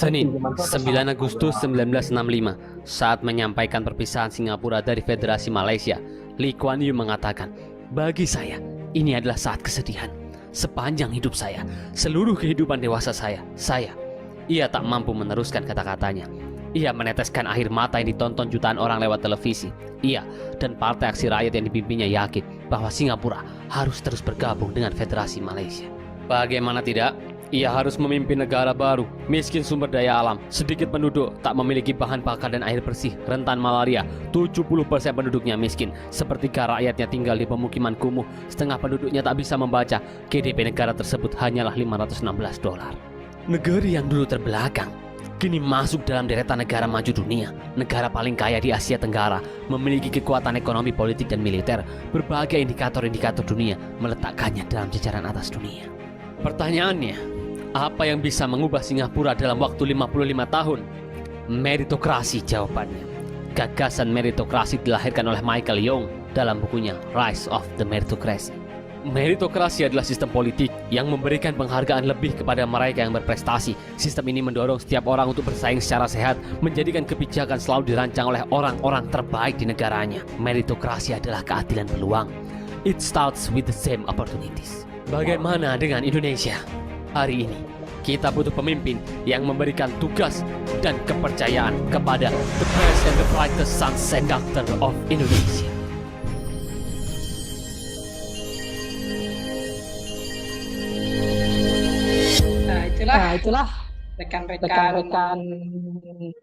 Senin, 9 Agustus 1965, saat menyampaikan perpisahan Singapura dari Federasi Malaysia, Lee Kuan Yew mengatakan, "Bagi saya, ini adalah saat kesedihan. Sepanjang hidup saya, seluruh kehidupan dewasa saya. Ia tak mampu meneruskan kata-katanya. Ia meneteskan air mata yang ditonton jutaan orang lewat televisi. Ia dan Partai Aksi Rakyat yang dipimpinnya yakin bahwa Singapura harus terus bergabung dengan Federasi Malaysia. Bagaimana tidak? Ia harus memimpin negara baru, miskin sumber daya alam, sedikit penduduk, tak memiliki bahan bakar dan air bersih, rentan malaria, 70% penduduknya miskin, sepertiga rakyatnya tinggal di pemukiman kumuh, setengah penduduknya tak bisa membaca, GDP negara tersebut hanyalah $516. Negeri yang dulu terbelakang, kini masuk dalam deretan negara maju dunia, negara paling kaya di Asia Tenggara, memiliki kekuatan ekonomi, politik, dan militer. Berbagai indikator-indikator dunia meletakkannya dalam jajaran atas dunia. Pertanyaannya, apa yang bisa mengubah Singapura dalam waktu 55 tahun? Meritokrasi jawabannya. Gagasan meritokrasi dilahirkan oleh Michael Young dalam bukunya Rise of the Meritocracy. Meritokrasi adalah sistem politik yang memberikan penghargaan lebih kepada mereka yang berprestasi. Sistem ini mendorong setiap orang untuk bersaing secara sehat, menjadikan kebijakan selalu dirancang oleh orang-orang terbaik di negaranya. Meritokrasi adalah keadilan peluang. It starts with the same opportunities. Bagaimana dengan Indonesia? Hari ini, kita butuh pemimpin yang memberikan tugas dan kepercayaan kepada the best and the brightest sons and daughters of Indonesia. Nah, itulah rekan-rekan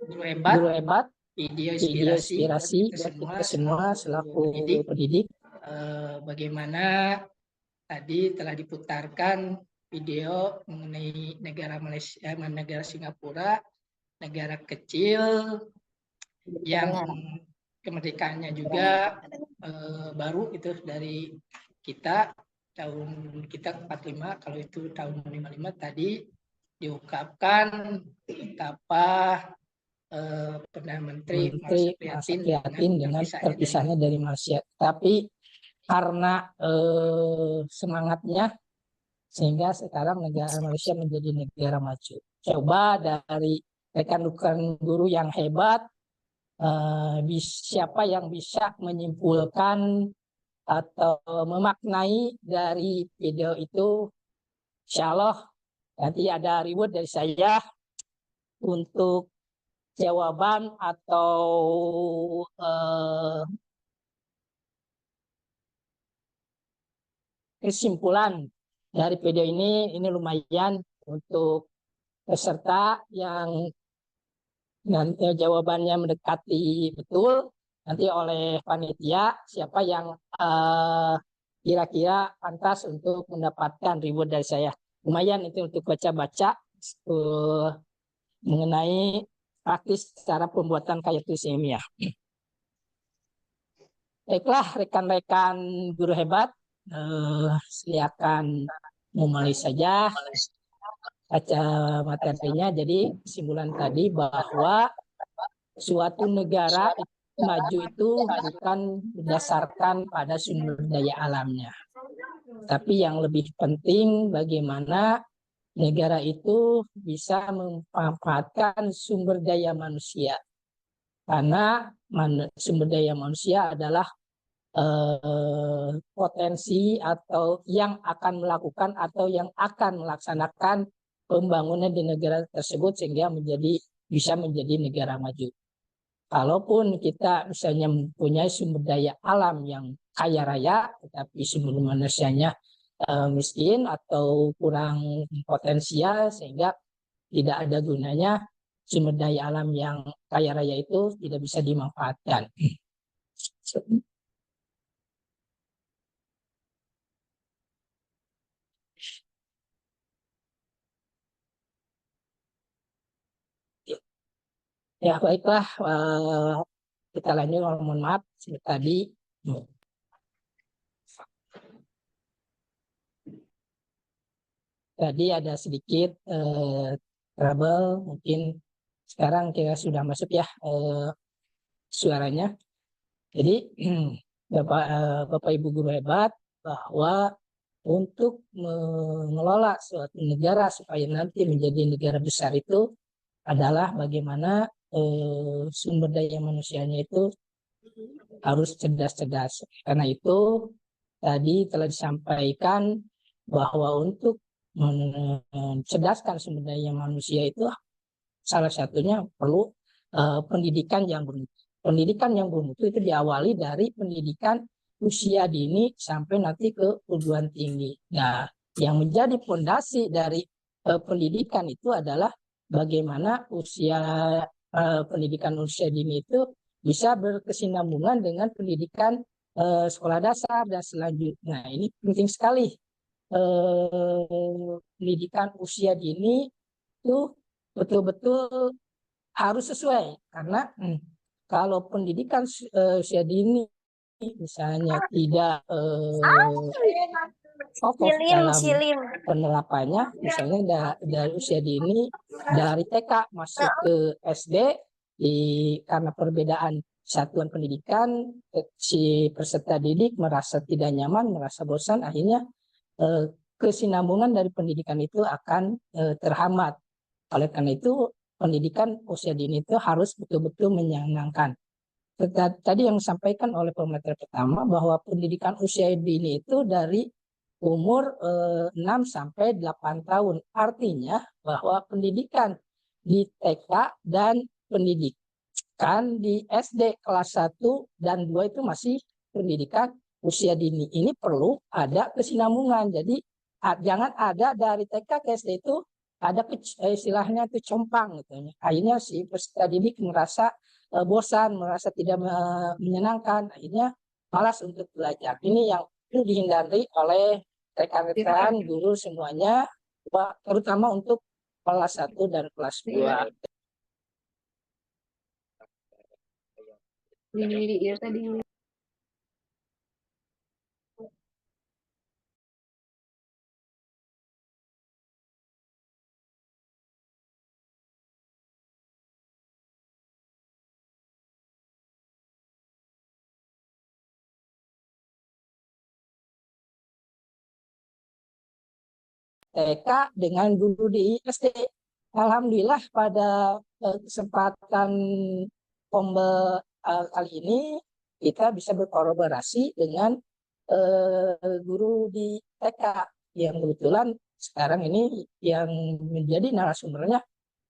guru hebat, video video inspirasi inspirasi buat kita semua selaku pendidik. Bagaimana tadi telah diputarkan video mengenai negara Malaysia, negara Singapura, negara kecil yang kemerdekaannya juga baru itu dari kita tahun kita 45, kalau itu tahun 55 tadi diungkapkan betapa Perdana Menteri merasa prihatin dengan terpisahnya dari Malaysia. Tapi karena semangatnya, sehingga sekarang negara Malaysia menjadi negara maju. Coba dari rekan-rekan guru yang hebat, siapa yang bisa menyimpulkan atau memaknai dari video itu? Insya Allah nanti ada reward dari saya untuk jawaban atau kesimpulan dari video ini lumayan untuk peserta yang nanti jawabannya mendekati betul, nanti oleh panitia siapa yang kira-kira pantas untuk mendapatkan reward dari saya. Lumayan itu untuk baca-baca mengenai praktis cara pembuatan kayu tulis ilmiah. Baiklah rekan-rekan guru hebat, silakan memulai saja baca materinya. Jadi kesimpulan tadi bahwa suatu negara maju itu bukan berdasarkan pada sumber daya alamnya, tapi yang lebih penting bagaimana negara itu bisa memanfaatkan sumber daya manusia. Karena sumber daya manusia adalah potensi atau yang akan melakukan atau yang akan melaksanakan pembangunan di negara tersebut sehingga bisa menjadi negara maju. Kalaupun kita misalnya mempunyai sumber daya alam yang kaya raya, tetapi sumber manusianya miskin atau kurang potensial sehingga tidak ada gunanya, sumber daya alam yang kaya raya itu tidak bisa dimanfaatkan. Ya baiklah, kita lanjut. Mohon maaf tadi. Tadi ada sedikit trouble, mungkin sekarang kita sudah masuk ya suaranya. Jadi Bapak Ibu guru hebat, bahwa untuk mengelola suatu negara supaya nanti menjadi negara besar itu adalah bagaimana sumber daya manusianya itu harus cerdas-cerdas. Karena itu tadi telah disampaikan bahwa untuk mencerdaskan sumber daya manusia itu salah satunya perlu pendidikan yang bermutu. Pendidikan yang bermutu itu diawali dari pendidikan usia dini sampai nanti ke perguruan tinggi. Nah, yang menjadi fondasi dari pendidikan itu adalah bagaimana pendidikan usia dini itu bisa berkesinambungan dengan pendidikan sekolah dasar dan selanjutnya. Nah, ini penting sekali. Pendidikan usia dini itu betul-betul harus sesuai karena kalau pendidikan usia dini misalnya tidak fokus dalam penerapannya, misalnya dari usia dini dari TK masuk ke SD karena perbedaan satuan pendidikan, si peserta didik merasa tidak nyaman, merasa bosan, akhirnya kesinambungan dari pendidikan itu akan terhambat. Oleh karena itu pendidikan usia dini itu harus betul-betul menyenangkan. Tadi yang disampaikan oleh pemateri pertama bahwa pendidikan usia dini itu dari umur 6 sampai 8 tahun. Artinya bahwa pendidikan di TK dan pendidikan di SD kelas 1 dan 2 itu masih pendidikan usia dini. Ini perlu ada kesinambungan. Jadi jangan ada dari TK ke SD itu ada istilahnya itu compang gitu. Akhirnya si peserta didik merasa bosan, merasa tidak menyenangkan, akhirnya malas untuk belajar. Ini yang perlu dihindari oleh rekan-rekan guru semuanya, terutama untuk kelas 1 dan kelas 2. TK dengan guru di SD. Alhamdulillah pada kesempatan kali ini kita bisa berkolaborasi dengan guru di TK yang kebetulan sekarang ini yang menjadi narasumbernya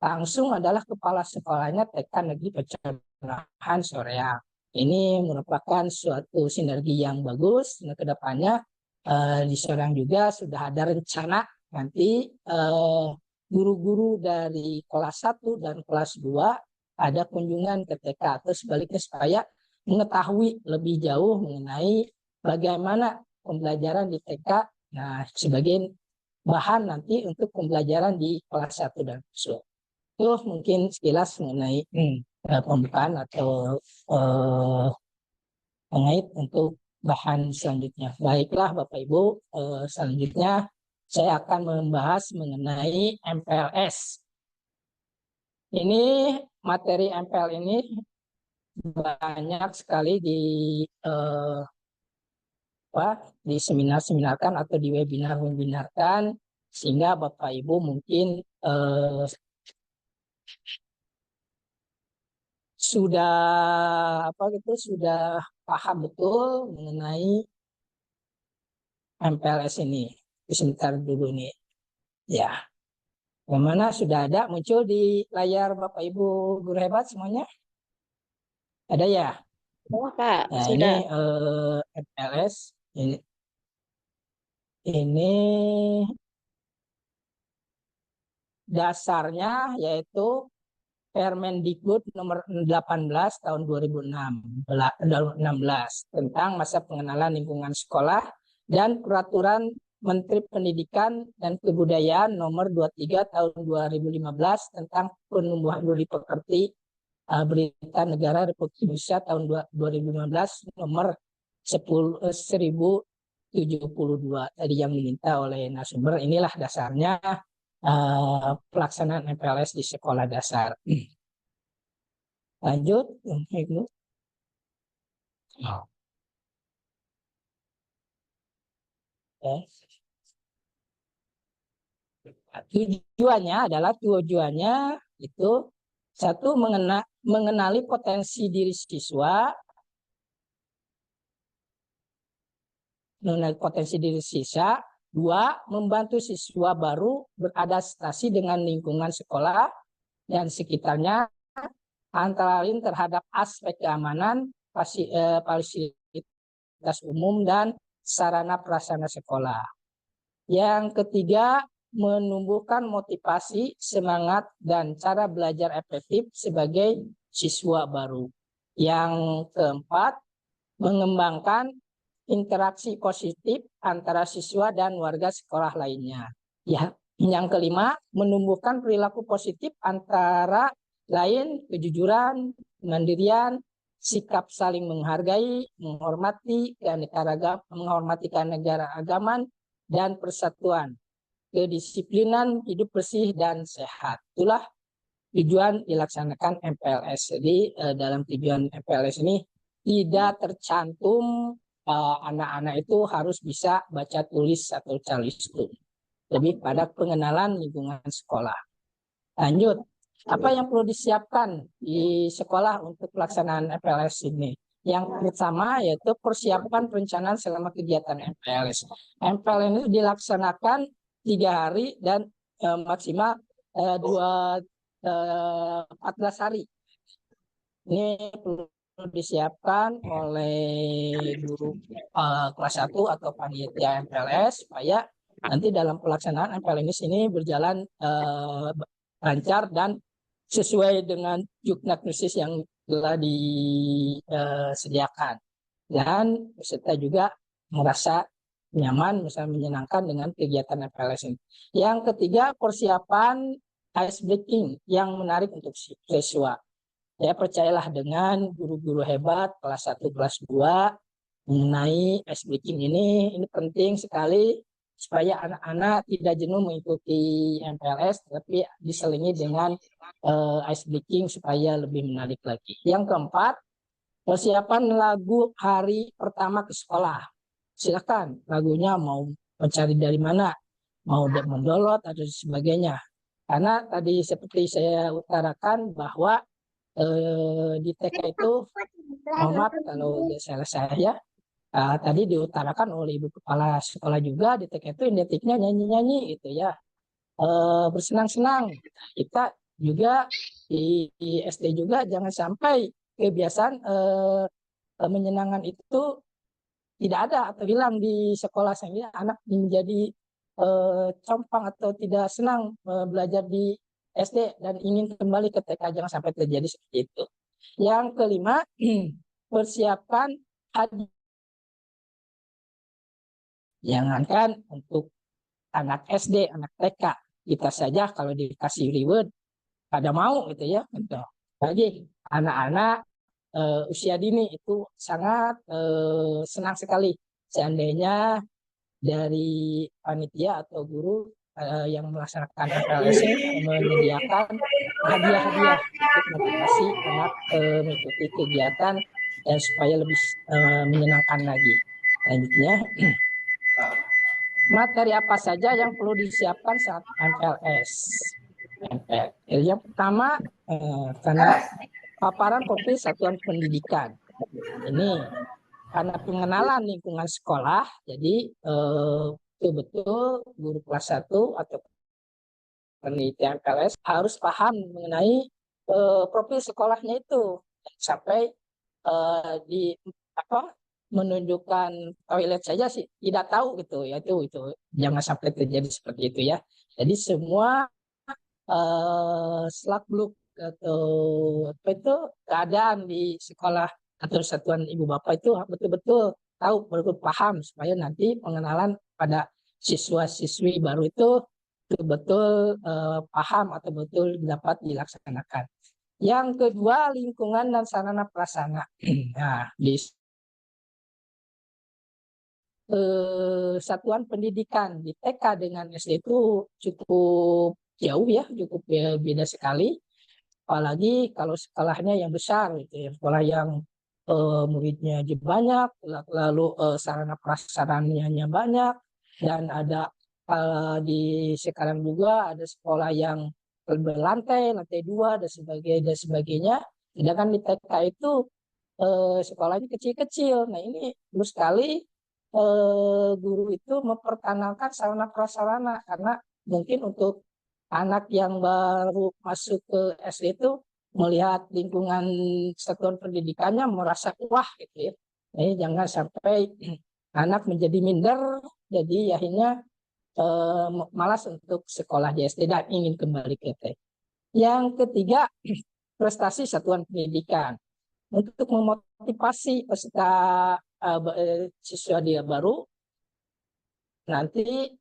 langsung adalah kepala sekolahnya TK Negeri Pecenongan Soreang. Ini merupakan suatu sinergi yang bagus. Nah, kedepannya di Soreang juga sudah ada rencana nanti guru-guru dari kelas 1 dan kelas 2 ada kunjungan ke TK atau sebaliknya supaya mengetahui lebih jauh mengenai bagaimana pembelajaran di TK. Nah, sebagai bahan nanti untuk pembelajaran di kelas 1 dan kelas 2. Itu mungkin sekilas mengenai pembukaan atau mengait untuk bahan selanjutnya. Baiklah Bapak Ibu, selanjutnya saya akan membahas mengenai MPLS. Ini materi MPL ini banyak sekali di seminar-seminarkan atau di webinar-webinarkan, sehingga Bapak Ibu mungkin sudah paham betul mengenai MPLS ini. Sebentar dulu nih. Ya. Bagaimana sudah ada muncul di layar Bapak Ibu guru hebat semuanya? Ada ya? Oh, Kak, Nah, sudah. ini MPLS ini dasarnya yaitu Permendikbud nomor 18 tahun 2016 tentang masa pengenalan lingkungan sekolah dan peraturan Menteri Pendidikan dan Kebudayaan nomor 23 tahun 2015 tentang penumbuhan budi pekerti Berita Negara Republik Indonesia tahun 2015 nomor 1072 tadi yang diminta oleh narasumber. Inilah dasarnya pelaksanaan MPLS di sekolah dasar. Lanjut, Ibu. Tujuannya itu satu mengenali potensi diri siswa, mengenali potensi diri siswa, dua membantu siswa baru beradaptasi dengan lingkungan sekolah dan sekitarnya, antara lain terhadap aspek keamanan, fasilitas umum dan sarana prasarana sekolah. Yang ketiga, menumbuhkan motivasi, semangat, dan cara belajar efektif sebagai siswa baru. Yang keempat, mengembangkan interaksi positif antara siswa dan warga sekolah lainnya. Ya, yang kelima, menumbuhkan perilaku positif antara lain kejujuran, kemandirian, sikap saling menghargai, menghormati keanekaragaman dan persatuan, kedisiplinan, hidup bersih dan sehat. Itulah tujuan dilaksanakan MPLS. Jadi dalam tujuan MPLS ini tidak tercantum anak-anak itu harus bisa baca tulis atau calistung. Lebih pada pengenalan lingkungan sekolah. Lanjut, apa yang perlu disiapkan di sekolah untuk pelaksanaan MPLS ini? Yang pertama yaitu persiapan perencanaan selama kegiatan MPLS. MPLS ini dilaksanakan 3 hari dan maksimal 14 hari. Ini perlu disiapkan oleh guru kelas 1 atau panitia MPLS supaya nanti dalam pelaksanaan MPLS ini berjalan lancar dan sesuai dengan juknaknusis yang telah disediakan, dan peserta juga merasa nyaman, misalnya menyenangkan dengan kegiatan MPLS ini. Yang ketiga, persiapan ice breaking yang menarik untuk siswa. Ya, percayalah dengan guru-guru hebat kelas 1, kelas 2 mengenai ice breaking ini penting sekali supaya anak-anak tidak jenuh mengikuti MPLS, tapi diselingi dengan ice breaking supaya lebih menarik lagi. Yang keempat, persiapan lagu hari pertama ke sekolah. Silakan lagunya mau mencari dari mana, mau mendownload atau sebagainya. Karena tadi seperti saya utarakan bahwa di TK itu, mohon maaf kalau salah saya, tadi diutarakan oleh Ibu Kepala Sekolah juga, di TK itu identiknya nyanyi-nyanyi gitu ya, bersenang-senang. Kita juga di SD juga jangan sampai kebiasaan menyenangkan itu tidak ada atau hilang di sekolah, sehingga anak menjadi compang atau tidak senang belajar di SD dan ingin kembali ke TK. Jangan sampai terjadi seperti itu. Yang kelima, persiapan hadiah. Jangankan untuk anak SD, anak TK, kita saja kalau dikasih reward pada mau gitu ya. Bagi anak-anak usia dini itu sangat senang sekali seandainya dari panitia atau guru yang melaksanakan MPLS menyediakan hadiah-hadiah untuk motivasi anak mengikuti kegiatan dan supaya lebih menyenangkan lagi. Selanjutnya, materi apa saja yang perlu disiapkan saat MPLS? Yang pertama, karena paparan profil satuan pendidikan. Ini karena pengenalan lingkungan sekolah, jadi betul-betul guru kelas 1 atau peneliti MPLS harus paham mengenai profil sekolahnya itu, sampai di menunjukkan toilet saja sih tidak tahu gitu ya, itu jangan sampai terjadi seperti itu ya. Jadi semua selak-beluk atau apa itu keadaan di sekolah atau satuan ibu bapak itu betul-betul tahu, betul paham, supaya nanti pengenalan pada siswa-siswi baru itu betul-betul paham atau betul dapat dilaksanakan. Yang kedua, lingkungan dan sarana prasarana. Nah, di satuan pendidikan di TK dengan SD itu cukup jauh ya, cukup beda sekali. Apalagi kalau sekolahnya yang besar gitu ya, sekolah yang muridnya banyak, lalu sarana prasarananya banyak, dan ada di sekarang juga ada sekolah yang berlantai, lantai 2 dan sebagainya. Sedangkan di TK itu sekolahnya kecil-kecil. Nah ini perlu sekali guru itu memperkenalkan sarana prasarana, karena mungkin untuk anak yang baru masuk ke SD itu melihat lingkungan satuan pendidikannya merasa wah gitu ya. Jadi jangan sampai anak menjadi minder, jadi akhirnya malas untuk sekolah di SD dan ingin kembali ke TK. Yang ketiga, prestasi satuan pendidikan. Untuk memotivasi peserta siswa dia baru, nanti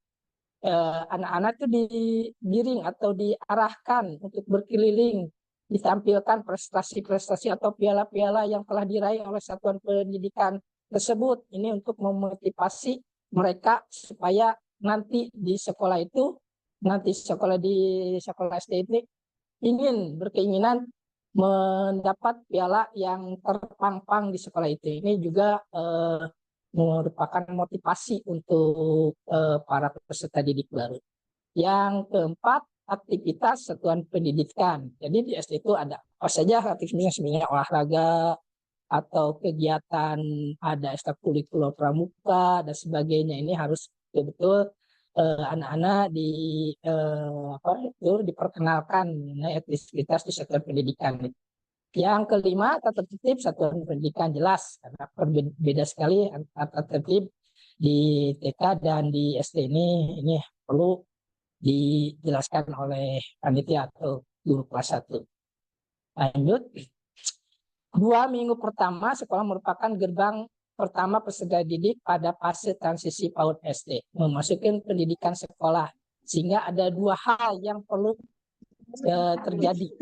anak-anak itu digiring atau diarahkan untuk berkeliling, ditampilkan prestasi-prestasi atau piala-piala yang telah diraih oleh satuan pendidikan tersebut. Ini untuk memotivasi mereka supaya nanti di sekolah itu, nanti di sekolah SD itu berkeinginan mendapat piala yang terpampang di sekolah itu. Ini juga merupakan motivasi untuk para peserta didik baru. Yang keempat, aktivitas satuan pendidikan. Jadi di SD itu ada apa saja aktivitasnya, sebenarnya olahraga atau kegiatan, ada ekstrakurikuler pramuka dan sebagainya. Ini harus betul-betul anak-anak diperkenalkan mengenai aktivitas di satuan pendidikan. Yang kelima, tata tertib satuan pendidikan. Jelas karena berbeda sekali tata tertib di TK dan di SD. Ini perlu dijelaskan oleh panitia atau guru kelas 1. Lanjut. 2 minggu pertama sekolah merupakan gerbang pertama peserta didik pada fase transisi PAUD SD, memasuki pendidikan sekolah, sehingga ada 2 hal yang perlu terjadi.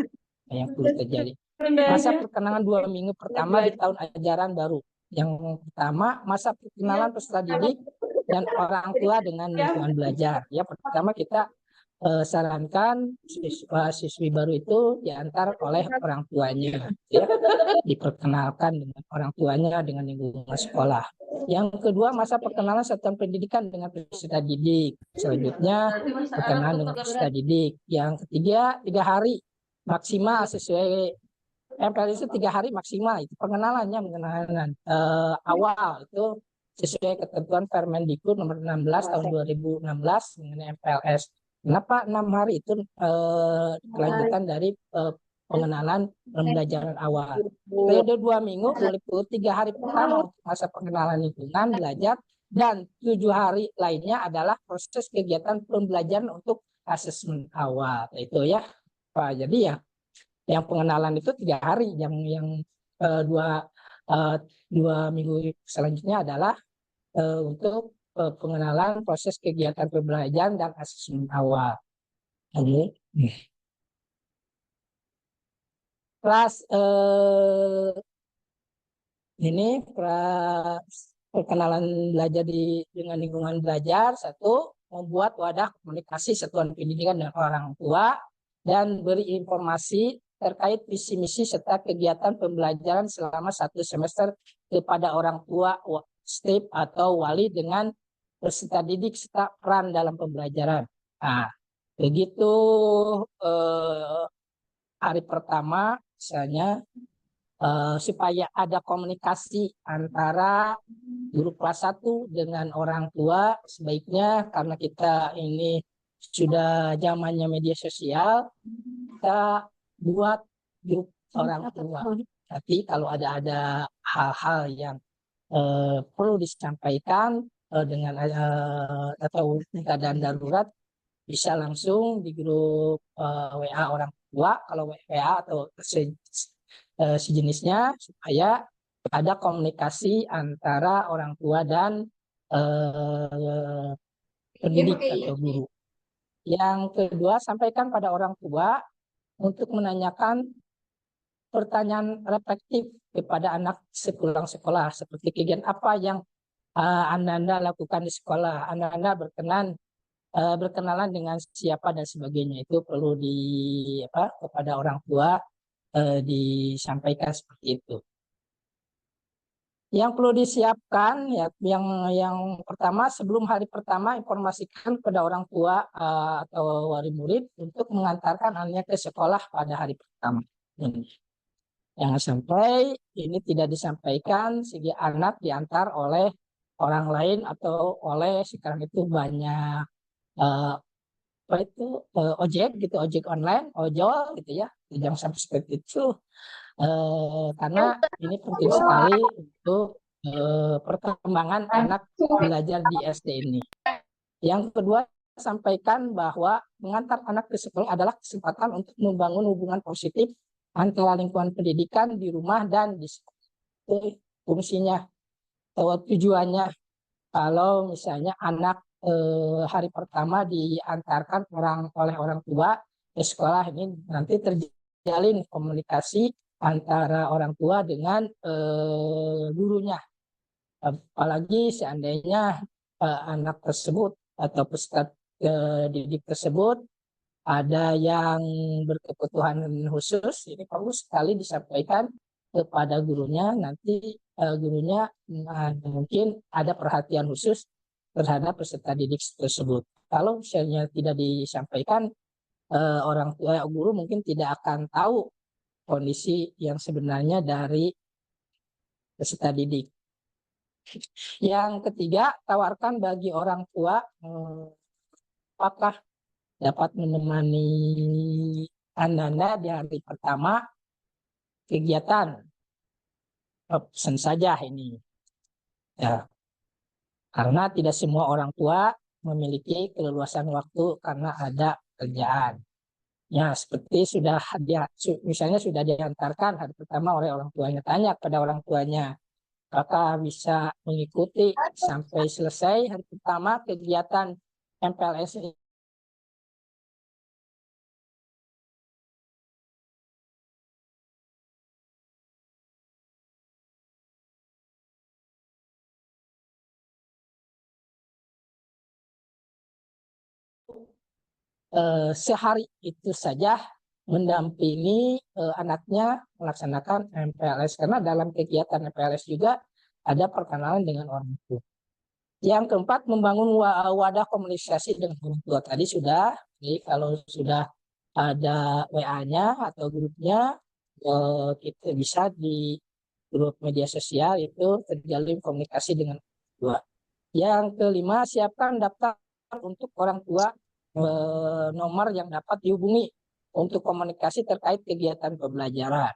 Masa perkenalan 2 minggu pertama di tahun ajaran baru. Yang pertama, masa perkenalan peserta didik dan orang tua dengan lingkungan belajar. Ya, pertama kita sarankan siswa-siswi baru itu diantar oleh orang tuanya, ya, diperkenalkan dengan orang tuanya dengan lingkungan sekolah. Yang kedua, masa perkenalan satuan pendidikan dengan peserta didik. Selanjutnya, perkenalan dengan peserta didik. Yang ketiga, 3 hari maksimal sesuai MPLS itu 3 hari maksimal. Itu pengenalannya awal itu sesuai ketentuan Permendikbud nomor 16 tahun 2016 mengenai MPLS. Kenapa 6 hari itu kelanjutan dari pengenalan pembelajaran awal. Periode 2 minggu meliputi 3 hari pertama masa pengenalan lingkungan belajar, dan 7 hari lainnya adalah proses kegiatan pembelajaran untuk asesmen awal. Itu ya Pak. Jadi ya yang pengenalan itu 3 hari, yang 2 minggu selanjutnya adalah untuk pengenalan proses kegiatan pembelajaran dan asesmen awal. Kelas ini perkenalan belajar dengan lingkungan belajar. 1, membuat wadah komunikasi satuan pendidikan dengan orang tua dan beri informasi terkait visi misi serta kegiatan pembelajaran selama 1 semester kepada orang tua, staf atau wali dengan peserta didik serta peran dalam pembelajaran. Nah, begitu hari pertama misalnya supaya ada komunikasi antara guru kelas 1 dengan orang tua, sebaiknya karena kita ini sudah zamannya media sosial, kita buat grup orang tua. Tapi kalau ada hal-hal yang perlu disampaikan dengan atau keadaan darurat, bisa langsung di grup WA orang tua, kalau WA atau sejenisnya, supaya ada komunikasi antara orang tua dan pendidik atau guru. Yang kedua, sampaikan pada orang tua untuk menanyakan pertanyaan reflektif kepada anak sepulang sekolah, seperti kegiatan apa yang Anda lakukan di sekolah, Anda berkenalan dengan siapa dan sebagainya. Itu perlu kepada orang tua disampaikan seperti itu. Yang perlu disiapkan ya, yang pertama sebelum hari pertama informasikan kepada orang tua atau wali murid untuk mengantarkan anaknya ke sekolah pada hari pertama. Jangan sampai ini tidak disampaikan sehingga anak diantar oleh orang lain atau oleh sekarang itu banyak eh, apa itu ojek gitu, ojek online, ojol gitu ya. Jangan sampai seperti itu. Karena ini penting sekali untuk perkembangan anak belajar di SD ini. Yang kedua, sampaikan bahwa mengantar anak ke sekolah adalah kesempatan untuk membangun hubungan positif antara lingkungan pendidikan di rumah dan di sekolah. Itu fungsinya atau tujuannya. Kalau misalnya anak hari pertama diantarkan oleh orang tua ke sekolah, ini nanti terjalin komunikasi antara orang tua dengan gurunya. Apalagi seandainya anak tersebut atau peserta didik tersebut ada yang berkebutuhan khusus, ini perlu sekali disampaikan kepada gurunya. Nanti gurunya mungkin ada perhatian khusus terhadap peserta didik tersebut. Kalau misalnya tidak disampaikan, orang tua guru mungkin tidak akan tahu kondisi yang sebenarnya dari peserta didik. Yang ketiga, tawarkan bagi orang tua apakah dapat menemani Anda di hari pertama kegiatan. Pesan saja ini. Ya, karena tidak semua orang tua memiliki keleluasan waktu karena ada kerjaan. Ya, seperti misalnya sudah diantarkan hari pertama oleh orang tuanya, tanya pada orang tuanya, apakah bisa mengikuti sampai selesai hari pertama kegiatan MPLS ini. Sehari itu saja mendampingi anaknya melaksanakan MPLS, karena dalam kegiatan MPLS juga ada perkenalan dengan orang tua. Yang keempat, membangun wadah komunikasi dengan orang tua. Tadi sudah, jadi kalau sudah ada WA-nya atau grupnya, kita bisa di grup media sosial itu terjalin komunikasi dengan orang tua. Yang kelima, siapkan daftar untuk orang tua, nomor yang dapat dihubungi untuk komunikasi terkait kegiatan pembelajaran.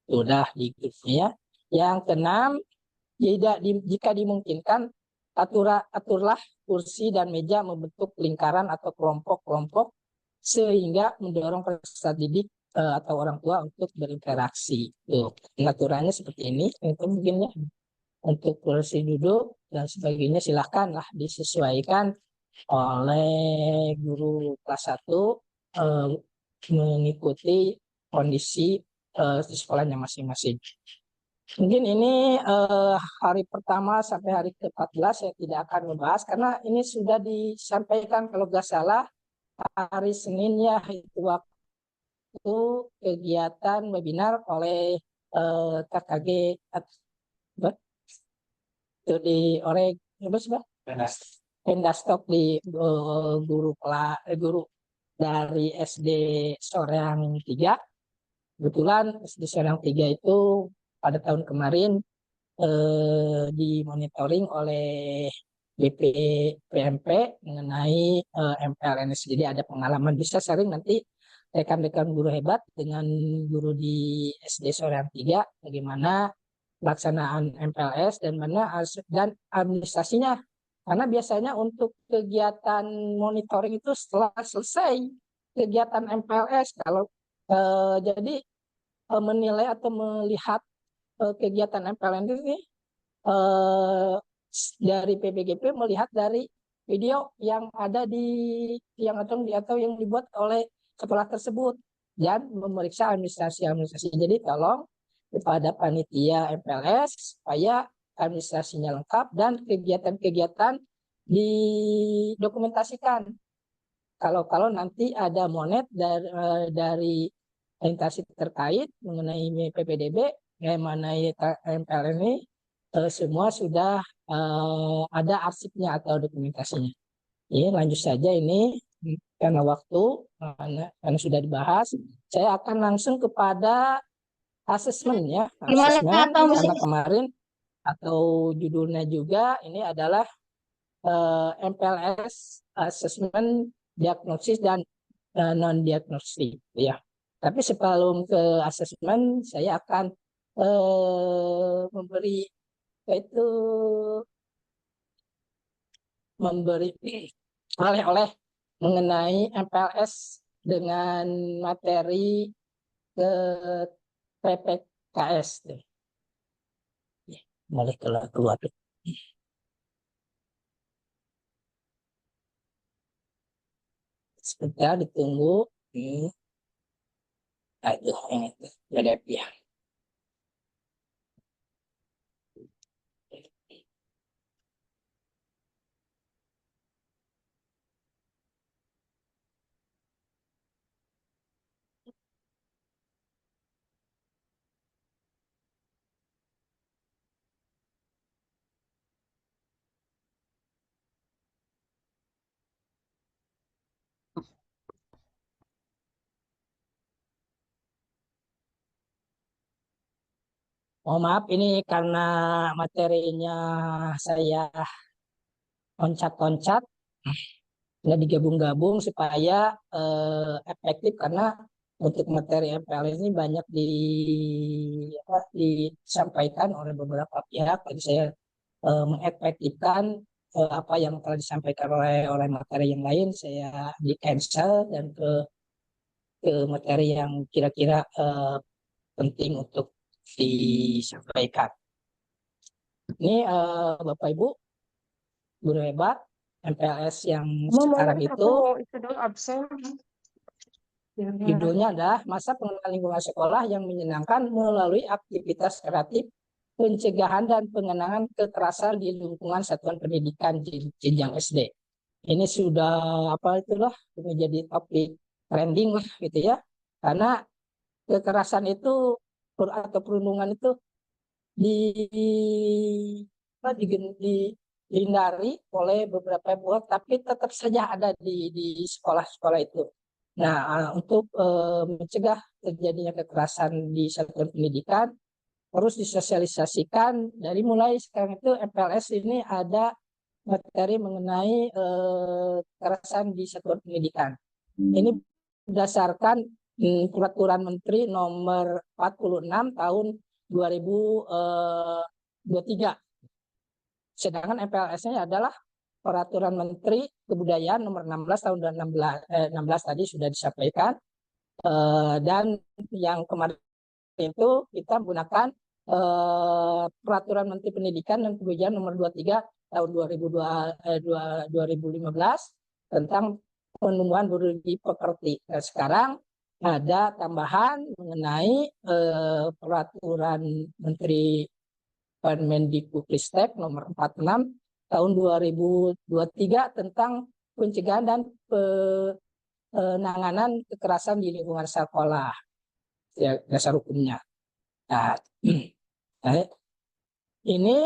Sudah di grupnya. Yang keenam, jika dimungkinkan, aturlah kursi dan meja membentuk lingkaran atau kelompok-kelompok sehingga mendorong peserta didik atau orang tua untuk berinteraksi. Tuh, pengaturannya seperti ini. Itu mungkin ya. Untuk kursi duduk dan sebagainya silakanlah disesuaikan oleh guru kelas 1 mengikuti kondisi di sekolahnya masing-masing. Mungkin ini hari pertama sampai hari ke-14 saya tidak akan membahas karena ini sudah disampaikan kalau nggak salah hari Senin ya, itu waktu kegiatan webinar oleh KKG itu di oleh Pendastok di guru dari SD Soreang 3. Kebetulan SD Soreang 3 itu pada tahun kemarin dimonitoring oleh BPPMP mengenai MPLS. Jadi ada pengalaman, bisa sharing nanti rekan-rekan guru hebat dengan guru di SD Soreang 3 bagaimana pelaksanaan MPLS dan administrasinya. Karena biasanya untuk kegiatan monitoring itu setelah selesai kegiatan MPLS, kalau jadi menilai atau melihat kegiatan MPLS ini dari PBGP melihat dari video yang ada atau yang dibuat oleh sekolah tersebut dan memeriksa administrasi. Jadi tolong kepada panitia MPLS supaya administrasinya lengkap dan kegiatan-kegiatan didokumentasikan. Kalau nanti ada monet dari instansi terkait mengenai PPDB, mengenai MPLS ini, semua sudah ada arsipnya atau dokumentasinya. Ini lanjut saja ini karena waktu, karena sudah dibahas, saya akan langsung kepada asesmen ya, asesmen karena kemarin atau judulnya juga ini adalah MPLS Assessment Diagnosis dan non diagnostik ya. Tapi sebelum ke asesmen saya akan memberi oleh-oleh mengenai MPLS dengan materi ke PPKS. Ya, boleh keluar. Sebentar ditunggu. Aduh, ini ada ya. Oh maaf, ini karena materinya saya loncat-loncat, nggak digabung-gabung supaya efektif karena untuk materi MPL ini banyak disampaikan oleh beberapa pihak. Jadi saya mengefektifkan apa yang telah disampaikan oleh materi yang lain, saya di cancel dan ke materi yang kira-kira penting untuk disampaikan. Ini Bapak Ibu guru hebat MPLS yang sekarang itu judulnya adalah masa pengenalan lingkungan sekolah yang menyenangkan melalui aktivitas kreatif pencegahan dan pengenangan kekerasan di lingkungan satuan pendidikan jenjang SD. Ini sudah menjadi topik trending lah gitu ya, karena kekerasan itu atau perundungan itu dihindari oleh beberapa pihak, tapi tetap saja ada di sekolah-sekolah itu. Nah, untuk mencegah terjadinya kekerasan di satuan pendidikan, harus disosialisasikan dari mulai sekarang itu MPLS ini ada materi mengenai kekerasan di satuan pendidikan. Ini berdasarkan Peraturan Menteri Nomor 46 Tahun 2023. Sedangkan MPLS-nya adalah Peraturan Menteri Kebudayaan Nomor 16 Tahun 2016 tadi sudah disampaikan. Dan yang kemarin itu kita menggunakan Peraturan Menteri Pendidikan dan Kebudayaan Nomor 23 Tahun 2015 tentang penumbuhan budi pekerti. Nah, sekarang ada tambahan mengenai Peraturan Menteri Permendikbudristek Nomor 46 Tahun 2023 tentang pencegahan dan penanganan kekerasan di lingkungan sekolah, ya, dasar hukumnya. Nah, ini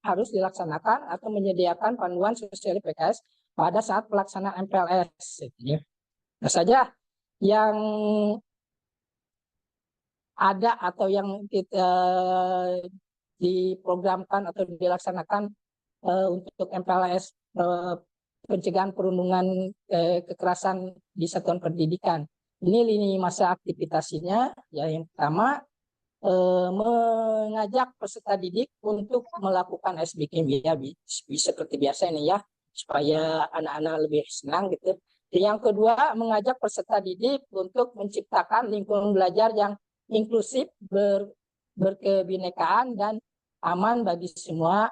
harus dilaksanakan atau menyediakan panduan sosial PKS pada saat pelaksanaan MPLS. Nah saja yang ada atau yang diprogramkan atau dilaksanakan untuk MPLS pencegahan perundungan kekerasan di satuan pendidikan. Ini lini masa aktivitasnya, ya, yang pertama mengajak peserta didik untuk melakukan SBK ya, seperti biasa ini ya, supaya anak-anak lebih senang gitu. Yang kedua, mengajak peserta didik untuk menciptakan lingkungan belajar yang inklusif, berkebinekaan dan aman bagi semua.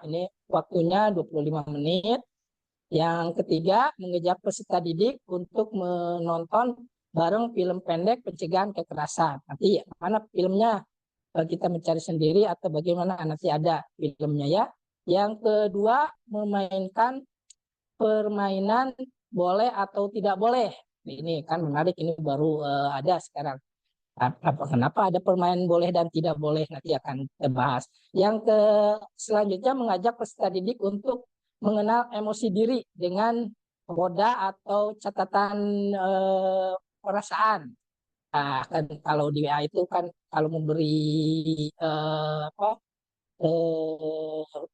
Ini waktunya 25 menit. Yang ketiga, mengajak peserta didik untuk menonton bareng film pendek pencegahan kekerasan. Nanti mana filmnya kita mencari sendiri atau bagaimana, nanti ada filmnya ya. Yang kedua, memainkan permainan boleh atau tidak boleh. Ini kan menarik, ini baru ada sekarang. Kenapa ada permainan boleh dan tidak boleh, nanti akan kita bahas. Yang selanjutnya mengajak peserta didik untuk mengenal emosi diri dengan roda atau catatan perasaan. Nah, kan kalau di WA itu kan kalau memberi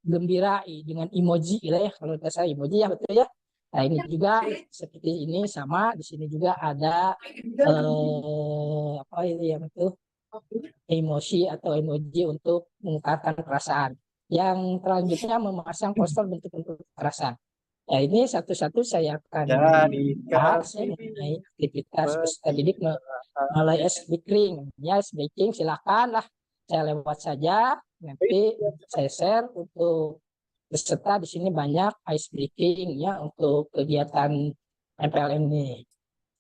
gembira dengan emoji gitu ya, kalau tidak salah emoji ya, betul ya. Nah, ini juga seperti ini sama, di sini juga ada apa yang itu emosi atau emoji untuk mengungkapkan perasaan. Yang selanjutnya memasang poster bentuk-bentuk kekerasan. Ya, ini satu-satu saya akan bahas ya, mengenai aktivitas peserta didik melalui ice breaking. Ya, ice breaking silakan lah, saya lewat saja. Nanti saya share untuk peserta di sini banyak ice breaking ya untuk kegiatan MPLM ini.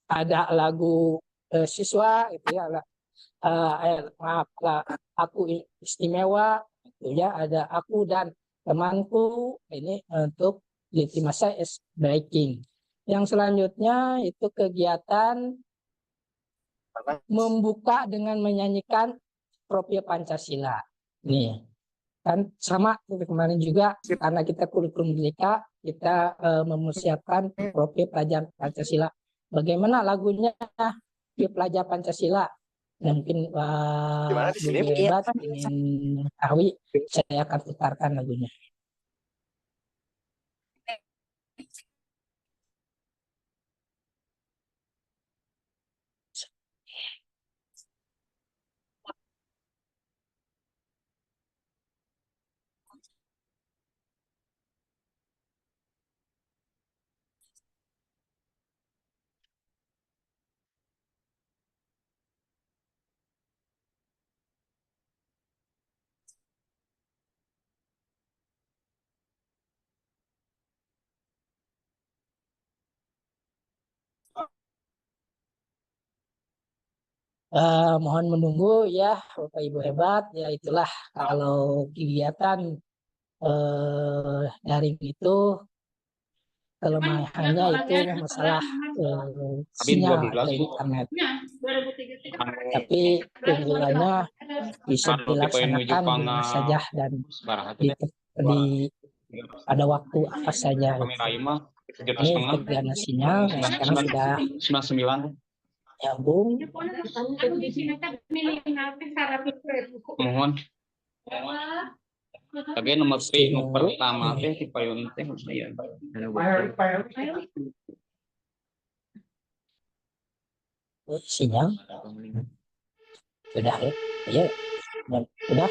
Ada lagu siswa itu ya, maaf lah, aku istimewa itu ya, ada aku dan temanku, ini untuk di masa ice breaking. Yang selanjutnya itu kegiatan membuka dengan menyanyikan profil Pancasila. Nih kan sama kemarin juga, karena kita kurikulum Merdeka, kita mempersiapkan profil pelajar Pancasila. Bagaimana lagunya di pelajar Pancasila? Mungkin hebat ingin mengetahui, saya akan putarkan lagunya. Mohon menunggu ya Bapak Ibu hebat, ya itulah kalau kegiatan daring itu kelemahannya itu masalah sinyal atau internet. Tapi keunggulannya bisa dilaksanakan di mana saja dan pada waktu apa saja. Ini tergana sinyal, sekarang sudah 99 nyambung. Mohon. Tapi nomor pertama teh si payung teh saya. Sinyal. Sudah ya. Ya, sudah.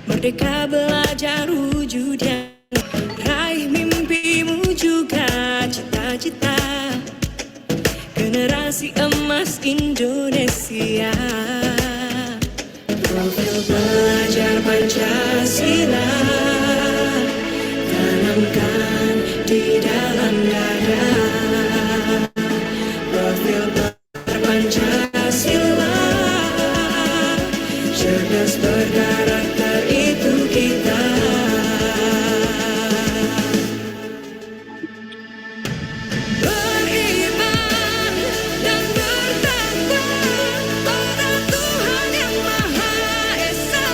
Merdeka belajar wujudnya, raih mimpimu juga cita-cita. Generasi emas Indonesia, profil belajar Pancasila tanamkan di dalam dada. Profil belajar Pancasila, cerdas berkarakter itu kita. Beriman dan bertakwa pada Tuhan yang Maha Esa.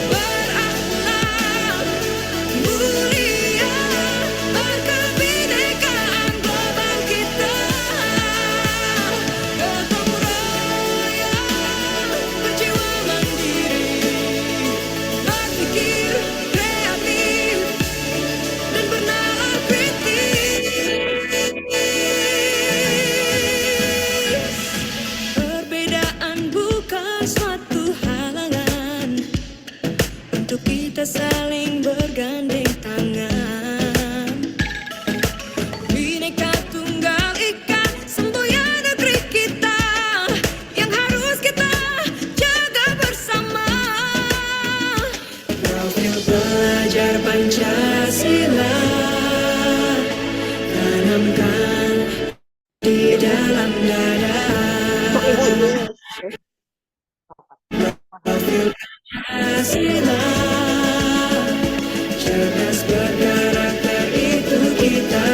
Berakhlak mulia, berkebinekaan global kita. Gotong royong, berjiwa Pancasila, cerdas berkarakter itu kita.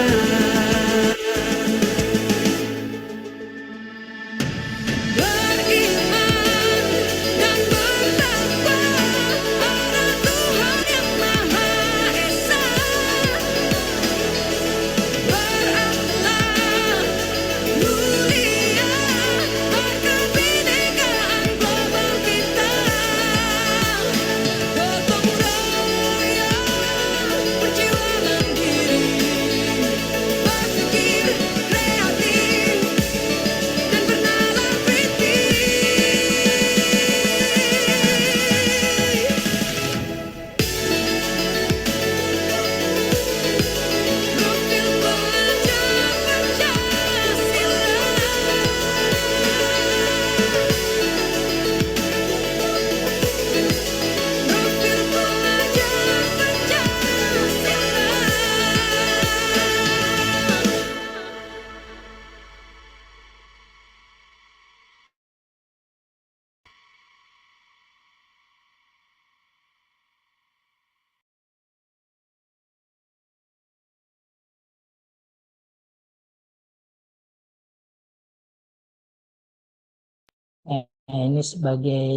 Beriman dan bertakwa pada Tuhan yang Maha Esa, berakhlak mulia, kebinekaan global kita. Gotong royong, berjiwa mandiri, berpikir kreatif dan bernalar kritis. Profil pelajar Pancasila, profil pelajar Pancasila. Ini sebagai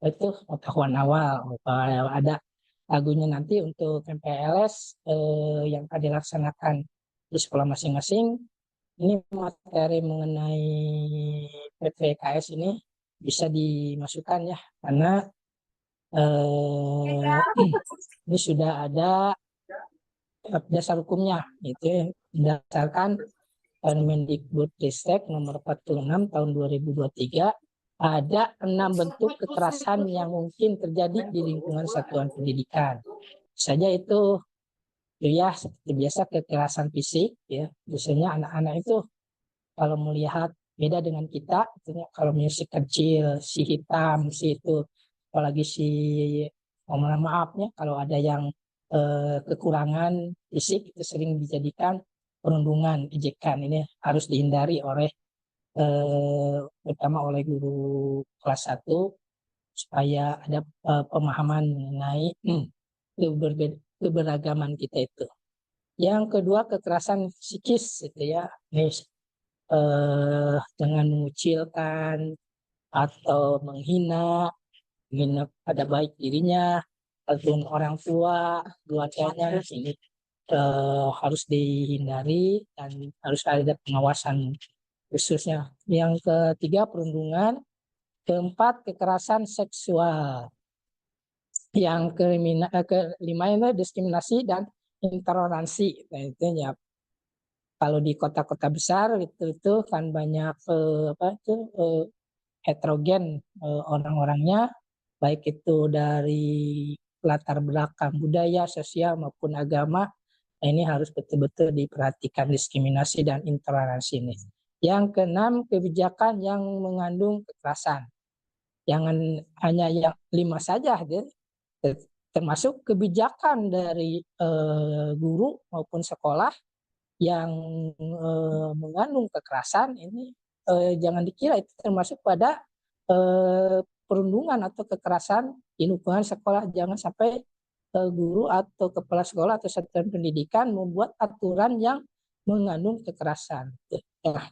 itu pengetahuan awal. Kalau ada lagunya nanti untuk MPLS yang akan dilaksanakan di sekolah masing-masing. Ini materi mengenai PPKS ini bisa dimasukkan ya, karena ini sudah ada dasar hukumnya, itu berdasarkan Permendikbudristek nomor 46 tahun 2023, ada 6 bentuk kekerasan yang mungkin terjadi di lingkungan satuan pendidikan. Saja itu ya seperti biasa kekerasan fisik ya. Biasanya anak-anak itu kalau melihat beda dengan kita, kalau musik kecil, si hitam, si itu, apalagi si mohon maafnya kalau ada yang kekurangan fisik itu sering dijadikan perundungan, ejekan. Ini harus dihindari oleh terutama oleh guru kelas 1 supaya ada pemahaman mengenai keberagaman kita itu. Yang kedua kekerasan psikis itu ya, ini dengan mengucilkan atau menghina pada baik dirinya ataupun orang tua, keluarganya, ini harus dihindari dan harus ada pengawasan khususnya. Yang ketiga perundungan, keempat kekerasan seksual, yang kelima itu diskriminasi dan intoleransi. Nah, itu ya kalau di kota-kota besar itu kan banyak heterogen orang-orangnya, baik itu dari latar belakang budaya, sosial maupun agama. Nah, ini harus betul-betul diperhatikan diskriminasi dan intoleransi ini. Yang keenam, kebijakan yang mengandung kekerasan. Jangan hanya yang 5 saja, termasuk kebijakan dari guru maupun sekolah yang mengandung kekerasan ini jangan dikira itu termasuk pada perundungan atau kekerasan di lingkungan sekolah. Jangan sampai guru atau kepala sekolah atau satuan pendidikan membuat aturan yang mengandung kekerasan. Nah,